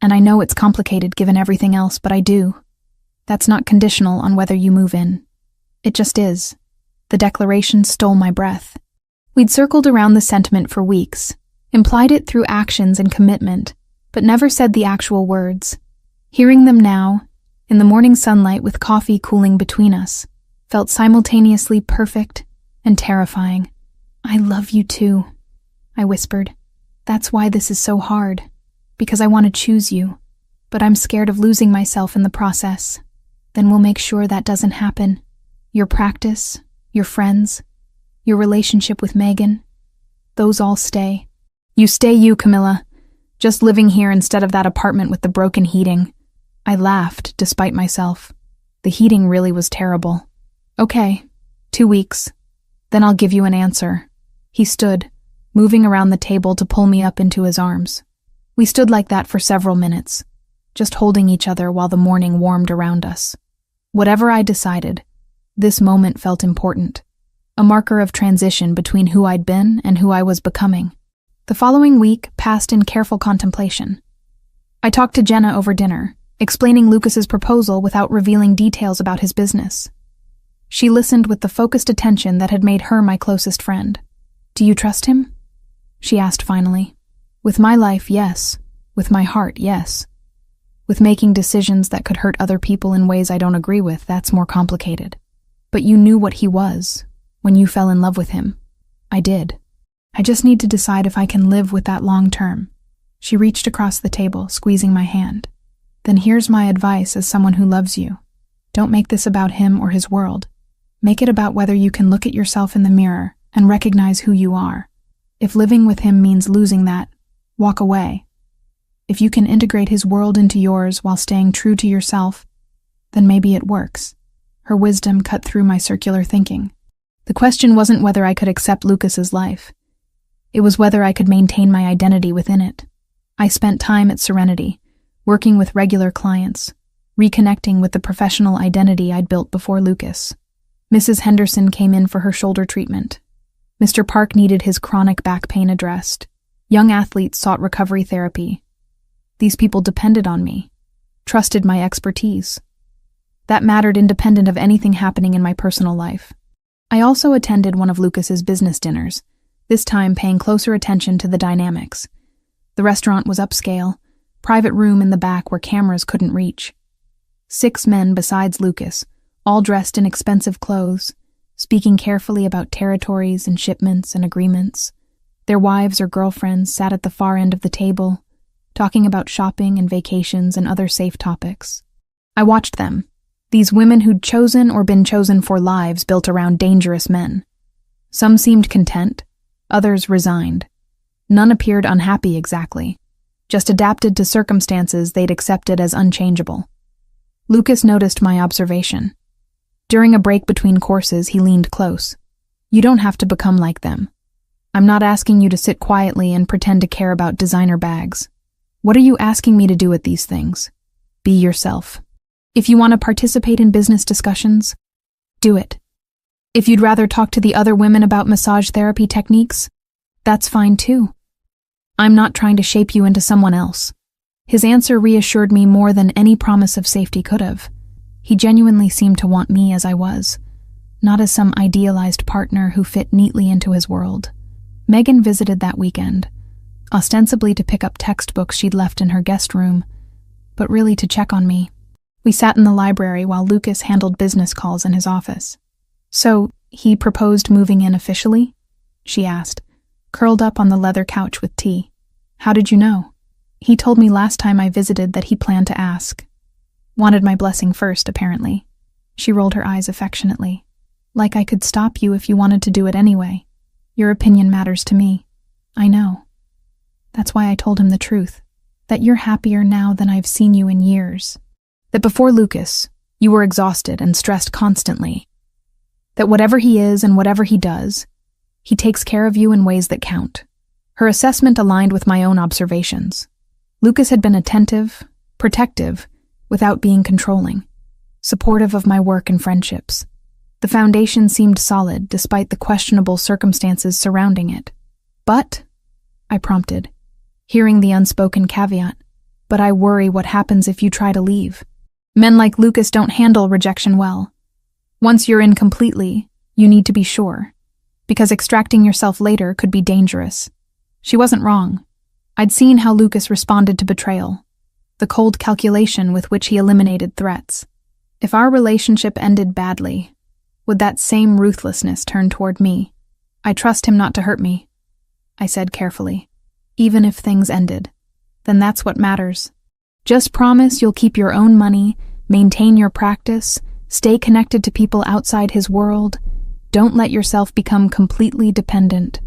And I know it's complicated given everything else, but I do. That's not conditional on whether you move in. It just is. The declaration stole my breath. We'd circled around the sentiment for weeks, implied it through actions and commitment, but never said the actual words. Hearing them now, in the morning sunlight with coffee cooling between us, felt simultaneously perfect and terrifying. I love you too, I whispered. That's why this is so hard, because I want to choose you, but I'm scared of losing myself in the process. Then we'll make sure that doesn't happen. Your practice, your friends, your relationship with Megan, those all stay. You stay you, Camilla. Just living here instead of that apartment with the broken heating. I laughed, despite myself. The heating really was terrible. Okay, 2 weeks. Then I'll give you an answer. He stood, moving around the table to pull me up into his arms. We stood like that for several minutes, just holding each other while the morning warmed around us. Whatever I decided, this moment felt important, a marker of transition between who I'd been and who I was becoming. The following week passed in careful contemplation. I talked to Jenna over dinner, explaining Lucas's proposal without revealing details about his business. She listened with the focused attention that had made her my closest friend. Do you trust him? She asked finally. With my life, yes. With my heart, yes. With making decisions that could hurt other people in ways I don't agree with, that's more complicated. But you knew what he was when you fell in love with him. I did. I just need to decide if I can live with that long term. She reached across the table, squeezing my hand. Then here's my advice as someone who loves you. Don't make this about him or his world. Make it about whether you can look at yourself in the mirror and recognize who you are. If living with him means losing that, walk away. If you can integrate his world into yours while staying true to yourself, then maybe it works. Her wisdom cut through my circular thinking. The question wasn't whether I could accept Lucas's life. It was whether I could maintain my identity within it. I spent time at Serenity, working with regular clients, reconnecting with the professional identity I'd built before Lucas. Mrs. Henderson came in for her shoulder treatment. Mr. Park needed his chronic back pain addressed. Young athletes sought recovery therapy. These people depended on me, trusted my expertise. That mattered independent of anything happening in my personal life. I also attended one of Lucas's business dinners, this time paying closer attention to the dynamics. The restaurant was upscale, private room in the back where cameras couldn't reach. 6 men besides Lucas, all dressed in expensive clothes, speaking carefully about territories and shipments and agreements. Their wives or girlfriends sat at the far end of the table, talking about shopping and vacations and other safe topics. I watched them, these women who'd chosen or been chosen for lives built around dangerous men. Some seemed content, others resigned. None appeared unhappy exactly, just adapted to circumstances they'd accepted as unchangeable. Lucas noticed my observation. During a break between courses, he leaned close. You don't have to become like them. I'm not asking you to sit quietly and pretend to care about designer bags. What are you asking me to do with these things? Be yourself. If you want to participate in business discussions, do it. If you'd rather talk to the other women about massage therapy techniques, that's fine too. I'm not trying to shape you into someone else. His answer reassured me more than any promise of safety could have. He genuinely seemed to want me as I was, not as some idealized partner who fit neatly into his world. Megan visited that weekend, ostensibly to pick up textbooks she'd left in her guest room, but really to check on me. We sat in the library while Lucas handled business calls in his office. "So, he proposed moving in officially?" she asked, curled up on the leather couch with tea. "How did you know?" "He told me last time I visited that he planned to ask. Wanted my blessing first, apparently." She rolled her eyes affectionately. "Like I could stop you if you wanted to do it anyway. Your opinion matters to me. I know. That's why I told him the truth, that you're happier now than I've seen you in years. That before Lucas, you were exhausted and stressed constantly. That whatever he is and whatever he does, he takes care of you in ways that count." Her assessment aligned with my own observations. Lucas had been attentive, protective, without being controlling, supportive of my work and friendships. The foundation seemed solid despite the questionable circumstances surrounding it. "But," I prompted, hearing the unspoken caveat, "but I worry what happens if you try to leave. Men like Lucas don't handle rejection well. Once you're in completely, you need to be sure, because extracting yourself later could be dangerous." She wasn't wrong. I'd seen how Lucas responded to betrayal, the cold calculation with which he eliminated threats. If our relationship ended badly, would that same ruthlessness turn toward me? "I trust him not to hurt me," I said carefully. "Even if things ended, then that's what matters. Just promise you'll keep your own money, maintain your practice, stay connected to people outside his world. Don't let yourself become completely dependent."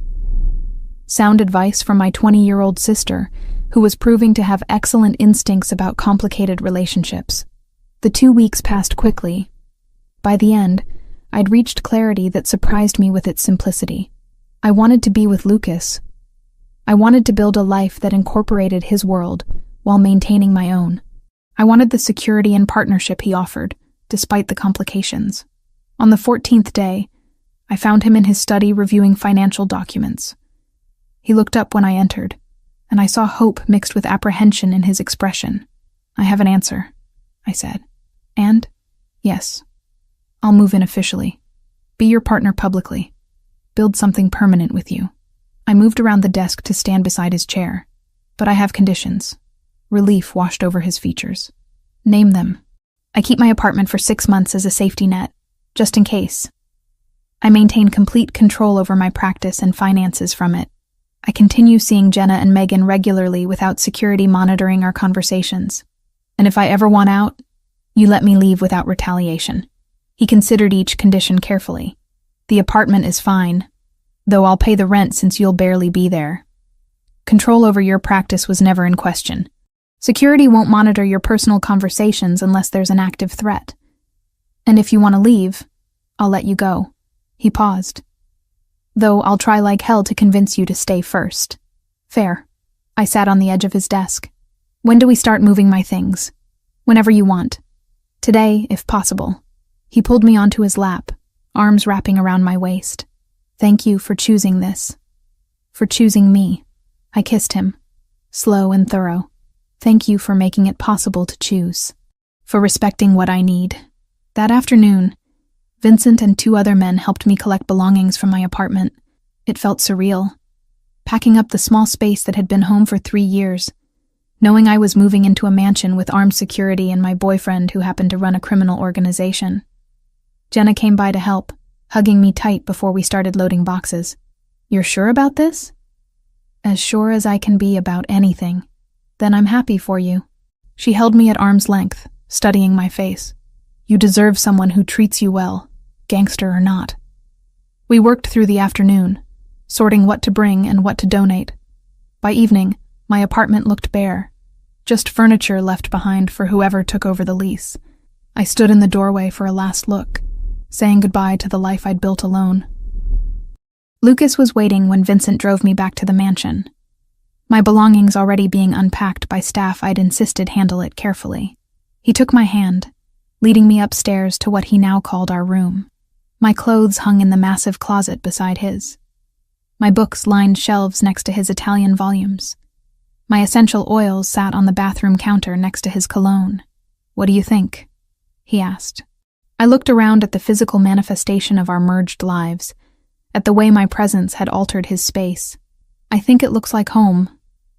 Sound advice from my 20-year-old sister, who was proving to have excellent instincts about complicated relationships. The 2 weeks passed quickly. By the end, I'd reached clarity that surprised me with its simplicity. I wanted to be with Lucas. I wanted to build a life that incorporated his world while maintaining my own. I wanted the security and partnership he offered, despite the complications. On the 14th day, I found him in his study reviewing financial documents. He looked up when I entered, and I saw hope mixed with apprehension in his expression. "I have an answer," I said. "And? Yes. I'll move in officially. Be your partner publicly. Build something permanent with you." I moved around the desk to stand beside his chair. "But I have conditions." Relief washed over his features. "Name them." "I keep my apartment for 6 months as a safety net, just in case. I maintain complete control over my practice and finances from it. I continue seeing Jenna and Megan regularly without security monitoring our conversations. And if I ever want out, you let me leave without retaliation." He considered each condition carefully. "The apartment is fine, though I'll pay the rent since you'll barely be there. Control over your practice was never in question. Security won't monitor your personal conversations unless there's an active threat. And if you want to leave, I'll let you go." He paused. "Though I'll try like hell to convince you to stay first." "Fair." I sat on the edge of his desk. "When do we start moving my things?" "Whenever you want. Today, if possible." He pulled me onto his lap, arms wrapping around my waist. "Thank you for choosing this. For choosing me." I kissed him, slow and thorough. "Thank you for making it possible to choose. For respecting what I need." That afternoon, Vincent and 2 other men helped me collect belongings from my apartment. It felt surreal. Packing up the small space that had been home for 3 years, knowing I was moving into a mansion with armed security and my boyfriend who happened to run a criminal organization. Jenna came by to help, hugging me tight before we started loading boxes. "You're sure about this?" "As sure as I can be about anything." "Then I'm happy for you." She held me at arm's length, studying my face. "You deserve someone who treats you well, gangster or not." We worked through the afternoon, sorting what to bring and what to donate. By evening, my apartment looked bare, just furniture left behind for whoever took over the lease. I stood in the doorway for a last look, saying goodbye to the life I'd built alone. Lucas was waiting when Vincent drove me back to the mansion, my belongings already being unpacked by staff I'd insisted handle it carefully. He took my hand, leading me upstairs to what he now called our room. My clothes hung in the massive closet beside his. My books lined shelves next to his Italian volumes. My essential oils sat on the bathroom counter next to his cologne. "What do you think?" he asked. I looked around at the physical manifestation of our merged lives, at the way my presence had altered his space. "I think it looks like home."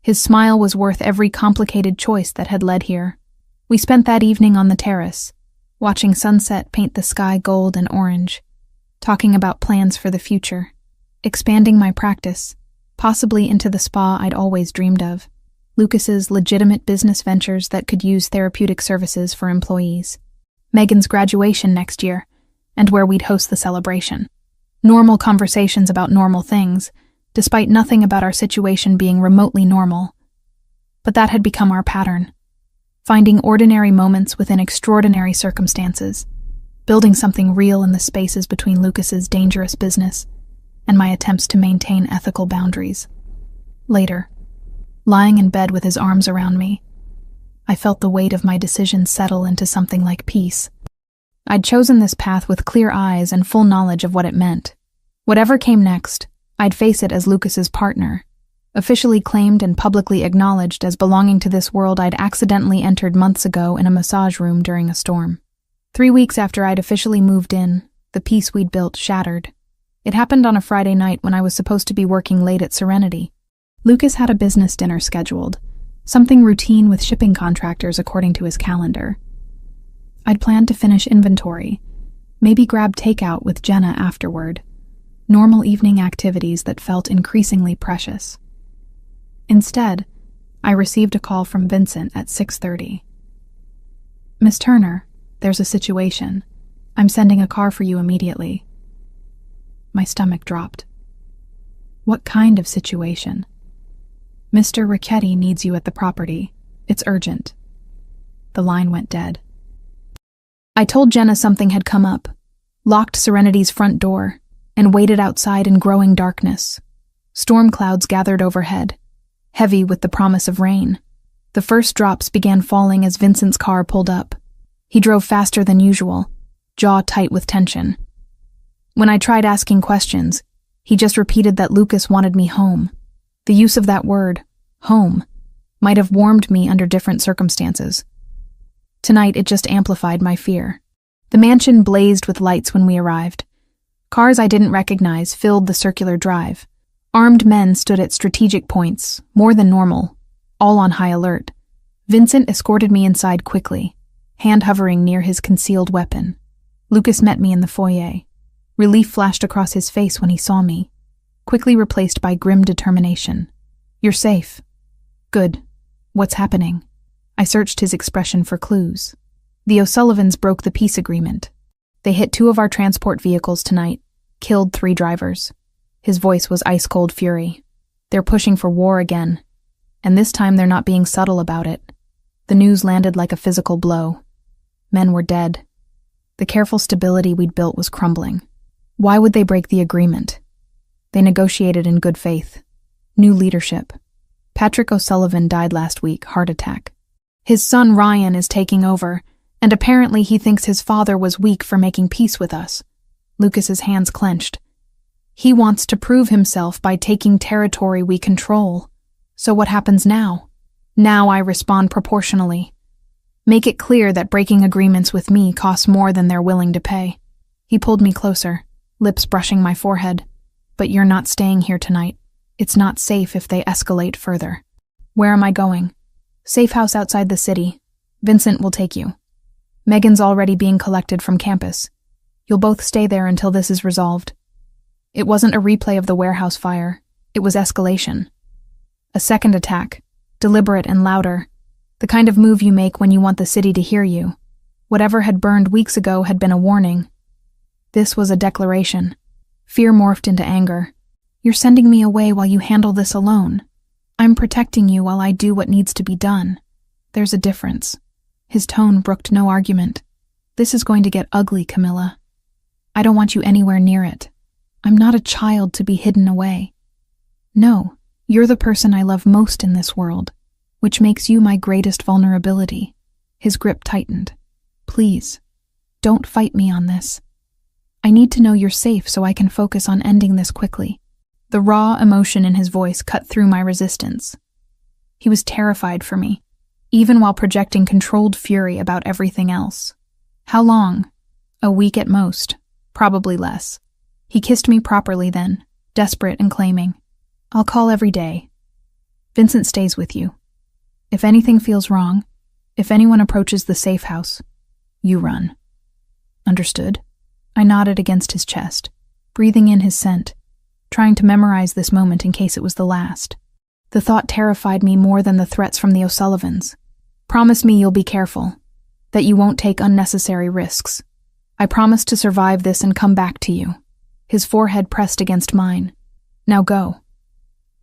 His smile was worth every complicated choice that had led here. We spent that evening on the terrace, watching sunset paint the sky gold and orange, talking about plans for the future, expanding my practice, possibly into the spa I'd always dreamed of, Lucas's legitimate business ventures that could use therapeutic services for employees, Megan's graduation next year, and where we'd host the celebration. Normal conversations about normal things, despite nothing about our situation being remotely normal. But that had become our pattern. Finding ordinary moments within extraordinary circumstances, building something real in the spaces between Lucas's dangerous business and my attempts to maintain ethical boundaries. Later, lying in bed with his arms around me, I felt the weight of my decision settle into something like peace. I'd chosen this path with clear eyes and full knowledge of what it meant. Whatever came next, I'd face it as Lucas's partner, officially claimed and publicly acknowledged as belonging to this world I'd accidentally entered months ago in a massage room during a storm. 3 weeks after I'd officially moved in, the peace we'd built shattered. It happened on a Friday night when I was supposed to be working late at Serenity. Lucas had a business dinner scheduled, something routine with shipping contractors according to his calendar. I'd planned to finish inventory, maybe grab takeout with Jenna afterward, normal evening activities that felt increasingly precious. Instead, I received a call from Vincent at 6:30. "Miss Turner, there's a situation. I'm sending a car for you immediately." My stomach dropped. "What kind of situation?" "Mr. Ricchetti needs you at the property. It's urgent." The line went dead. I told Jenna something had come up, locked Serenity's front door, and waited outside in growing darkness. Storm clouds gathered overhead, heavy with the promise of rain. The first drops began falling as Vincent's car pulled up. He drove faster than usual, jaw tight with tension. When I tried asking questions, he just repeated that Lucas wanted me home. The use of that word, home, might have warmed me under different circumstances. Tonight, it just amplified my fear. The mansion blazed with lights when we arrived. Cars I didn't recognize filled the circular drive. Armed men stood at strategic points, more than normal, all on high alert. Vincent escorted me inside quickly, hand hovering near his concealed weapon. Lucas met me in the foyer. Relief flashed across his face when he saw me, quickly replaced by grim determination. "You're safe." "Good. What's happening?" I searched his expression for clues. "The O'Sullivans broke the peace agreement. They hit 2 of our transport vehicles tonight, killed 3 drivers." His voice was ice-cold fury. "They're pushing for war again, and this time they're not being subtle about it." The news landed like a physical blow. Men were dead. The careful stability we'd built was crumbling. Why would they break the agreement? They negotiated in good faith. New leadership. Patrick O'Sullivan died last week, heart attack. His son Ryan is taking over, and apparently he thinks his father was weak for making peace with us. Lucas's hands clenched. He wants to prove himself by taking territory we control. So what happens now? Now I respond proportionally. Make it clear that breaking agreements with me costs more than they're willing to pay. He pulled me closer, lips brushing my forehead. "But you're not staying here tonight. It's not safe if they escalate further." "Where am I going?" "Safe house outside the city. Vincent will take you. Megan's already being collected from campus. You'll both stay there until this is resolved." It wasn't a replay of the warehouse fire. It was escalation. A second attack, deliberate and louder. The kind of move you make when you want the city to hear you. Whatever had burned weeks ago had been a warning. This was a declaration. Fear morphed into anger. "You're sending me away while you handle this alone. I'm protecting you while I do what needs to be done. There's a difference." His tone brooked no argument. "This is going to get ugly, Camilla. I don't want you anywhere near it. I'm not a child to be hidden away. No, you're the person I love most in this world, which makes you my greatest vulnerability." His grip tightened. "Please, don't fight me on this. I need to know you're safe so I can focus on ending this quickly." The raw emotion in his voice cut through my resistance. He was terrified for me, even while projecting controlled fury about everything else. "How long?" "A week at most, probably less." He kissed me properly then, desperate and claiming. "I'll call every day. Vincent stays with you. If anything feels wrong, If anyone approaches the safe house, you run. Understood? I nodded against his chest, breathing in his scent, trying to memorize this moment in case it was the last. The thought terrified me more than the threats from the O'Sullivans. Promise me you'll be careful, that you won't take unnecessary risks. I promise to survive this and come back to you. His forehead pressed against mine. Now go.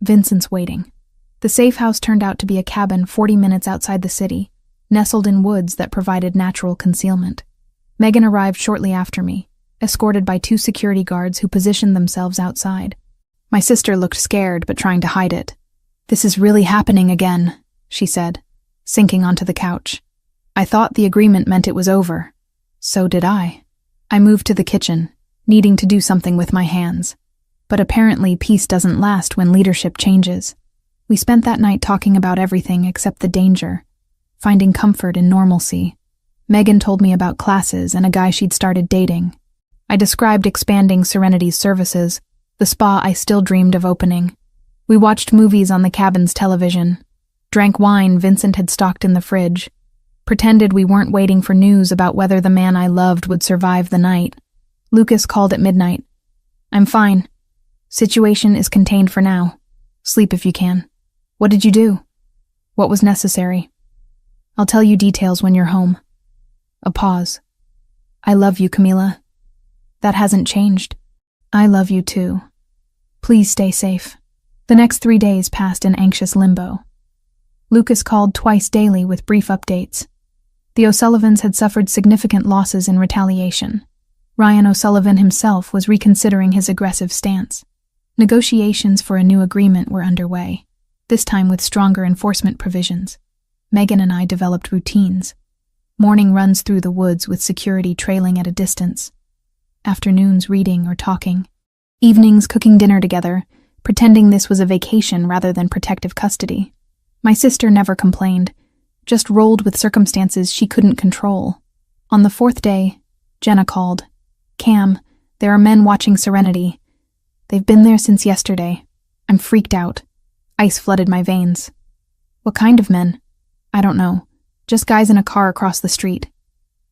Vincent's waiting. The safe house turned out to be a cabin 40 minutes outside the city, nestled in woods that provided natural concealment. Megan arrived shortly after me, escorted by 2 security guards who positioned themselves outside. My sister looked scared but trying to hide it. "This is really happening again," she said, sinking onto the couch. I thought the agreement meant it was over. So did I. I moved to the kitchen, needing to do something with my hands. But apparently peace doesn't last when leadership changes. We spent that night talking about everything except the danger, finding comfort in normalcy. Megan told me about classes and a guy she'd started dating. I described expanding Serenity's services, the spa I still dreamed of opening. We watched movies on the cabin's television, drank wine Vincent had stocked in the fridge, pretended we weren't waiting for news about whether the man I loved would survive the night. Lucas called at midnight. "I'm fine. Situation is contained for now. Sleep if you can." "What did you do?" "What was necessary. I'll tell you details when you're home." A pause. "I love you, Camila. That hasn't changed." "I love you too. Please stay safe." The next 3 days passed in anxious limbo. Lucas called twice daily with brief updates. The O'Sullivans had suffered significant losses in retaliation. Ryan O'Sullivan himself was reconsidering his aggressive stance. Negotiations for a new agreement were underway, this time with stronger enforcement provisions. Megan and I developed routines. Morning runs through the woods with security trailing at a distance. Afternoons reading or talking. Evenings cooking dinner together, pretending this was a vacation rather than protective custody. My sister never complained, just rolled with circumstances she couldn't control. On the 4th day, Jenna called. "Cam, there are men watching Serenity. They've been there since yesterday. I'm freaked out. Ice flooded my veins." "What kind of men?" "I don't know. Just guys in a car across the street.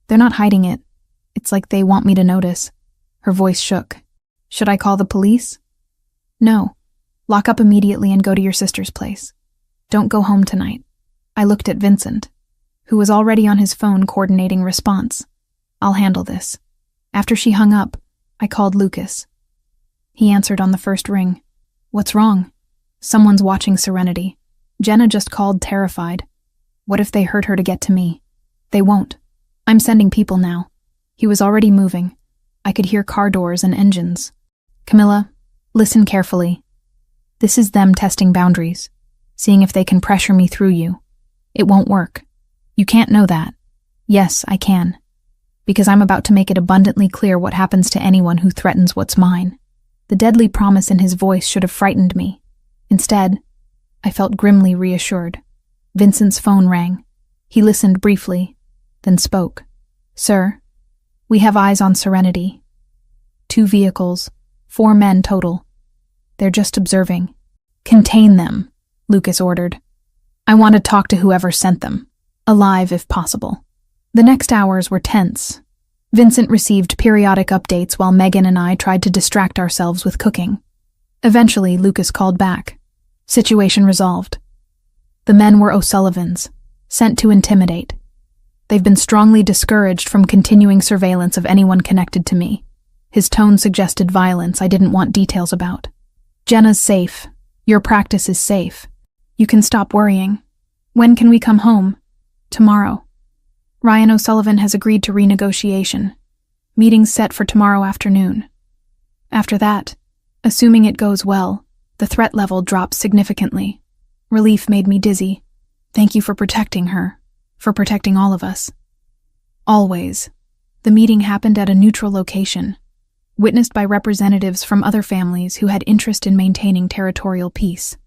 They're not hiding it. It's like they want me to notice." Her voice shook. "Should I call the police?" "No. Lock up immediately and go to your sister's place. Don't go home tonight." I looked at Vincent, who was already on his phone coordinating response. "I'll handle this." After she hung up, I called Lucas. He answered on the first ring. "What's wrong?" "Someone's watching Serenity. Jenna just called terrified. What if they hurt her to get to me?" "They won't. I'm sending people now." He was already moving. I could hear car doors and engines. "Camilla, listen carefully. This is them testing boundaries, seeing if they can pressure me through you. It won't work. You can't know that." "Yes, I can. Because I'm about to make it abundantly clear what happens to anyone who threatens what's mine." The deadly promise in his voice should have frightened me. Instead, I felt grimly reassured. Vincent's phone rang. He listened briefly, then spoke. "Sir, we have eyes on Serenity. 2 vehicles, 4 men total. They're just observing." "Contain them," Lucas ordered. "I want to talk to whoever sent them. Alive if possible." The next hours were tense. Vincent received periodic updates while Megan and I tried to distract ourselves with cooking. Eventually, Lucas called back. Situation resolved. The men were O'Sullivans, sent to intimidate. They've been strongly discouraged from continuing surveillance of anyone connected to me. His tone suggested violence I didn't want details about. "Jenna's safe. Your practice is safe. You can stop worrying. When can we come home?" "Tomorrow. Ryan O'Sullivan has agreed to renegotiation. Meeting's set for tomorrow afternoon. After that, assuming it goes well, the threat level drops significantly. Relief made me dizzy. Thank you for protecting her, for protecting all of us." Always. The meeting happened at a neutral location, witnessed by representatives from other families who had interest in maintaining territorial peace.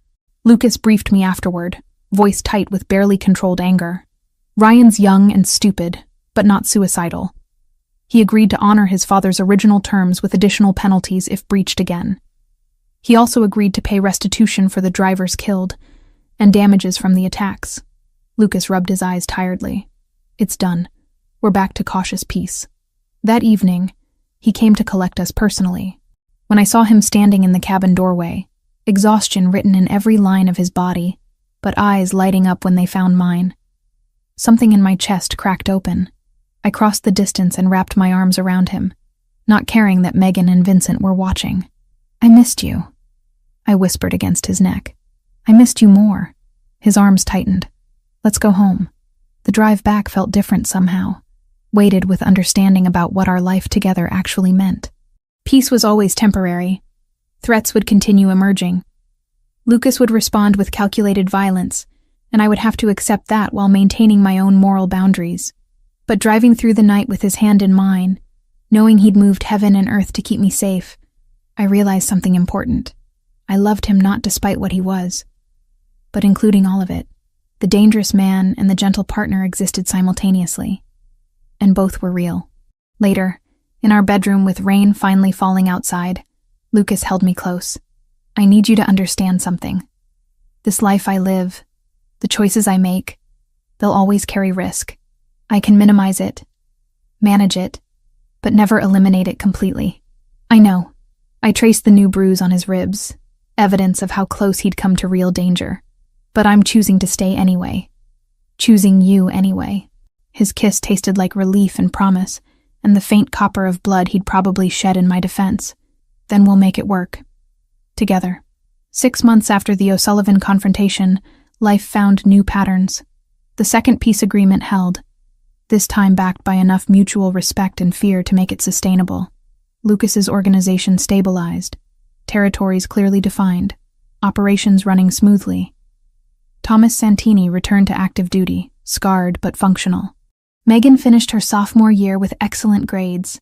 Lucas briefed me afterward, voice tight with barely controlled anger. Ryan's young and stupid, but not suicidal. He agreed to honor his father's original terms with additional penalties if breached again. He also agreed to pay restitution for the drivers killed and damages from the attacks. Lucas rubbed his eyes tiredly. It's done. We're back to cautious peace. That evening, he came to collect us personally. When I saw him standing in the cabin doorway, exhaustion written in every line of his body, but eyes lighting up when they found mine, something in my chest cracked open. I crossed the distance and wrapped my arms around him, not caring that Megan and Vincent were watching. I missed you, I whispered against his neck. I missed you more. His arms tightened. Let's go home. The drive back felt different somehow, weighted with understanding about what our life together actually meant. Peace was always temporary. Threats would continue emerging. Lucas would respond with calculated violence, and I would have to accept that while maintaining my own moral boundaries. But driving through the night with his hand in mine, knowing he'd moved heaven and earth to keep me safe, I realized something important. I loved him not despite what he was, but including all of it. The dangerous man and the gentle partner existed simultaneously, and both were real. Later, in our bedroom with rain finally falling outside, Lucas held me close. I need you to understand something. This life I live, the choices I make, they'll always carry risk. I can minimize it, manage it, but never eliminate it completely. I know. I traced the new bruise on his ribs, evidence of how close he'd come to real danger. But I'm choosing to stay anyway. Choosing you anyway. His kiss tasted like relief and promise, and the faint copper of blood he'd probably shed in my defense. Then we'll make it work. Together. 6 months after the O'Sullivan confrontation, life found new patterns. The second peace agreement held, this time backed by enough mutual respect and fear to make it sustainable. Lucas's organization stabilized, territories clearly defined, operations running smoothly. Thomas Santini returned to active duty, scarred but functional. Megan finished her sophomore year with excellent grades.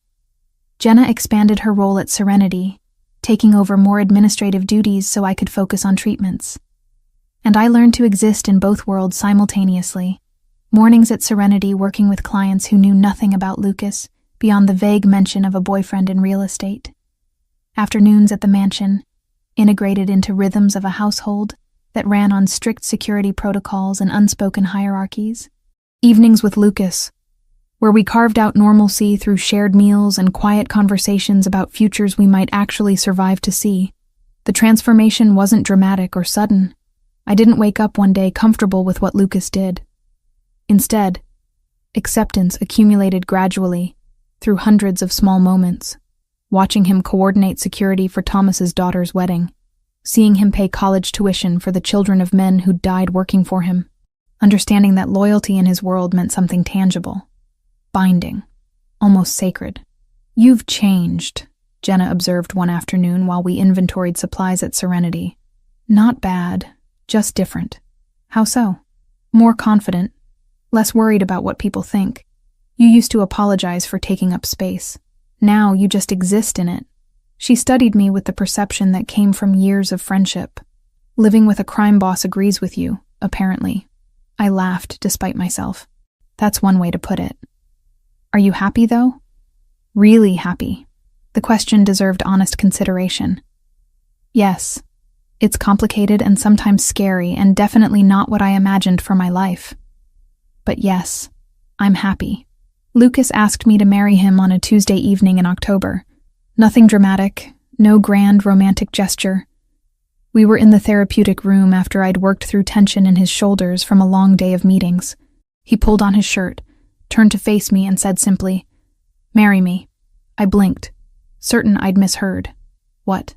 Jenna expanded her role at Serenity, taking over more administrative duties so I could focus on treatments. And I learned to exist in both worlds simultaneously. Mornings at Serenity working with clients who knew nothing about Lucas, beyond the vague mention of a boyfriend in real estate. Afternoons at the mansion, integrated into rhythms of a household that ran on strict security protocols and unspoken hierarchies. Evenings with Lucas, where we carved out normalcy through shared meals and quiet conversations about futures we might actually survive to see. The transformation wasn't dramatic or sudden. I didn't wake up one day comfortable with what Lucas did. Instead, acceptance accumulated gradually, through hundreds of small moments, watching him coordinate security for Thomas's daughter's wedding, seeing him pay college tuition for the children of men who died working for him, understanding that loyalty in his world meant something tangible, binding, almost sacred. "You've changed," Jenna observed one afternoon while we inventoried supplies at Serenity. "Not bad, just different." "How so?" "More confident, less worried about what people think. You used to apologize for taking up space. Now you just exist in it." She studied me with the perception that came from years of friendship. "Living with a crime boss agrees with you, apparently." I laughed despite myself. "That's one way to put it." "Are you happy, though?" "Really happy." The question deserved honest consideration. "Yes. It's complicated and sometimes scary and definitely not what I imagined for my life. But yes, I'm happy." Lucas asked me to marry him on a Tuesday evening in October. Nothing dramatic, no grand romantic gesture. We were in the therapeutic room after I'd worked through tension in his shoulders from a long day of meetings. He pulled on his shirt, turned to face me and said simply, "Marry me." I blinked, certain I'd misheard. "What?"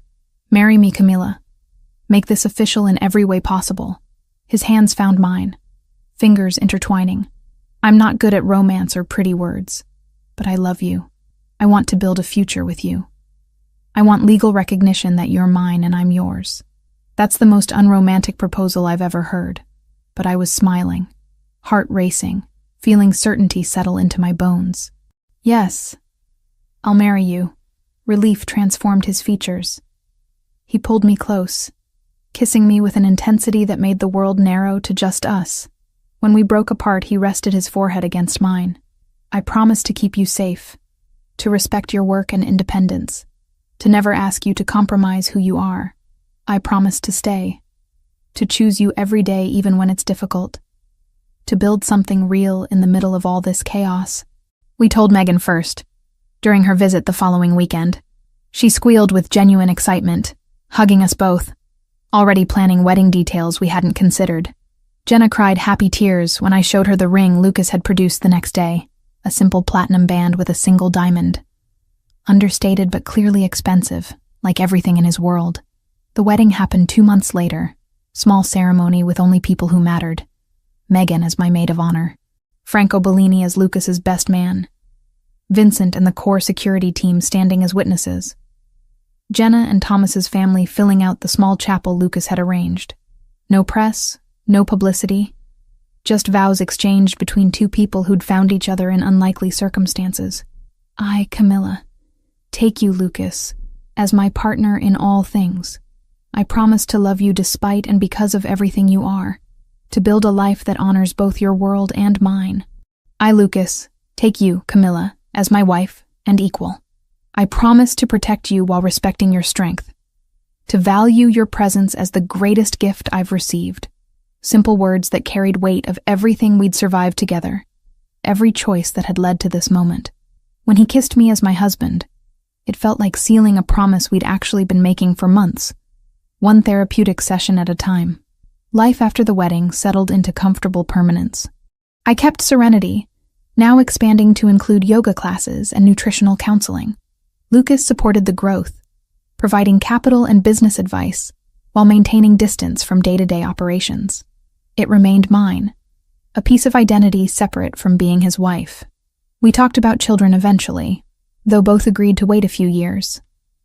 "Marry me, Camila. Make this official in every way possible." His hands found mine, fingers intertwining. "I'm not good at romance or pretty words, but I love you. I want to build a future with you. I want legal recognition that you're mine and I'm yours." That's the most unromantic proposal I've ever heard, but I was smiling, heart racing, feeling certainty settle into my bones. "Yes, I'll marry you." Relief transformed his features. He pulled me close, kissing me with an intensity that made the world narrow to just us. When we broke apart, he rested his forehead against mine. "I promise to keep you safe, to respect your work and independence, to never ask you to compromise who you are. I promise to stay, to choose you every day even when it's difficult, to build something real in the middle of all this chaos. We told Megan first, during her visit the following weekend. She squealed with genuine excitement, hugging us both, already planning wedding details we hadn't considered. Jenna cried happy tears when I showed her the ring Lucas had produced the next day, a simple platinum band with a single diamond. Understated but clearly expensive, like everything in his world. The wedding happened 2 months later, small ceremony with only people who mattered. Megan as my maid of honor, Franco Bellini as Lucas's best man, Vincent and the core security team standing as witnesses, Jenna and Thomas's family filling out the small chapel Lucas had arranged. No press, no publicity, just vows exchanged between two people who'd found each other in unlikely circumstances. I, Camilla, take you, Lucas, as my partner in all things. I promise to love you despite and because of everything you are, to build a life that honors both your world and mine. I, Lucas, take you, Camilla, as my wife and equal. I promise to protect you while respecting your strength, to value your presence as the greatest gift I've received. Simple words that carried weight of everything we'd survived together, every choice that had led to this moment. When he kissed me as my husband, it felt like sealing a promise we'd actually been making for months, one therapeutic session at a time. Life after the wedding settled into comfortable permanence. I kept serenity, now expanding to include yoga classes and nutritional counseling. Lucas supported the growth, providing capital and business advice while maintaining distance from day-to-day operations. It remained mine, a piece of identity separate from being his wife. We talked about children eventually, though both agreed to wait a few years.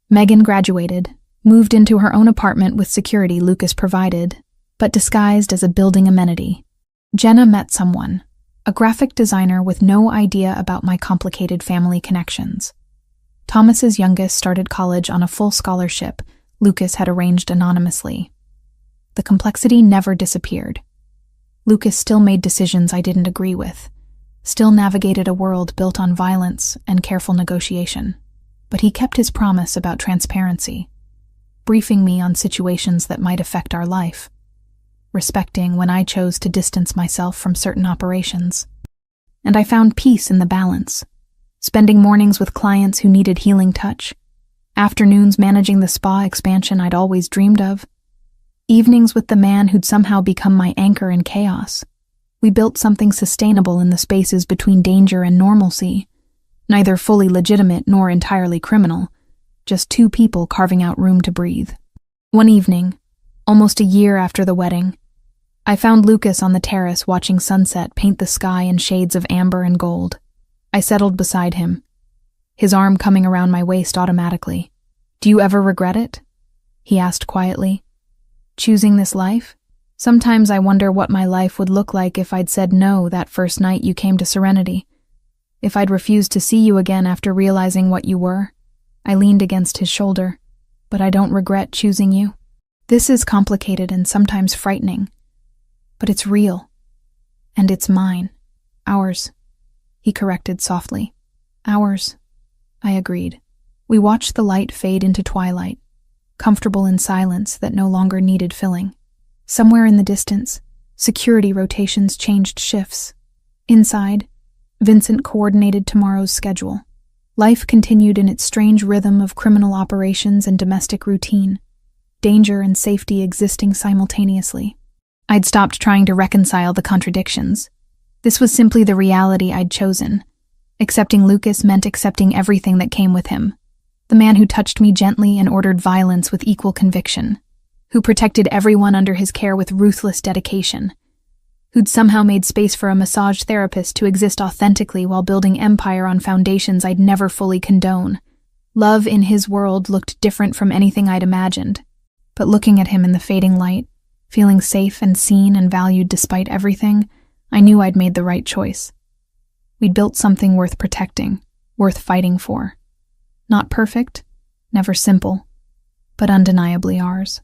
Megan graduated, moved into her own apartment with security Lucas provided, but disguised as a building amenity. Jenna met someone, a graphic designer with no idea about my complicated family connections. Thomas's youngest started college on a full scholarship Lucas had arranged anonymously. The complexity never disappeared. Lucas still made decisions I didn't agree with, still navigated a world built on violence and careful negotiation. But he kept his promise about transparency, briefing me on situations that might affect our life, respecting when I chose to distance myself from certain operations. And I found peace in the balance, spending mornings with clients who needed healing touch, afternoons managing the spa expansion I'd always dreamed of, evenings with the man who'd somehow become my anchor in chaos. We built something sustainable in the spaces between danger and normalcy, neither fully legitimate nor entirely criminal, just two people carving out room to breathe. One evening, almost a year after the wedding, I found Lucas on the terrace watching sunset paint the sky in shades of amber and gold. I settled beside him, his arm coming around my waist automatically. "Do you ever regret it?" he asked quietly. "Choosing this life? Sometimes I wonder what my life would look like if I'd said no that first night you came to Serenity. If I'd refused to see you again after realizing what you were." I leaned against his shoulder. "But I don't regret choosing you. This is complicated and sometimes frightening. But it's real. And it's mine. Ours," he corrected softly. "Ours," I agreed. We watched the light fade into twilight, comfortable in silence that no longer needed filling. Somewhere in the distance, security rotations changed shifts. Inside, Vincent coordinated tomorrow's schedule. Life continued in its strange rhythm of criminal operations and domestic routine, danger and safety existing simultaneously. I'd stopped trying to reconcile the contradictions. This was simply the reality I'd chosen. Accepting Lucas meant accepting everything that came with him. The man who touched me gently and ordered violence with equal conviction, who protected everyone under his care with ruthless dedication, who'd somehow made space for a massage therapist to exist authentically while building empire on foundations I'd never fully condone. Love in his world looked different from anything I'd imagined. But looking at him in the fading light, feeling safe and seen and valued despite everything, I knew I'd made the right choice. We'd built something worth protecting, worth fighting for. Not perfect, never simple, but undeniably ours.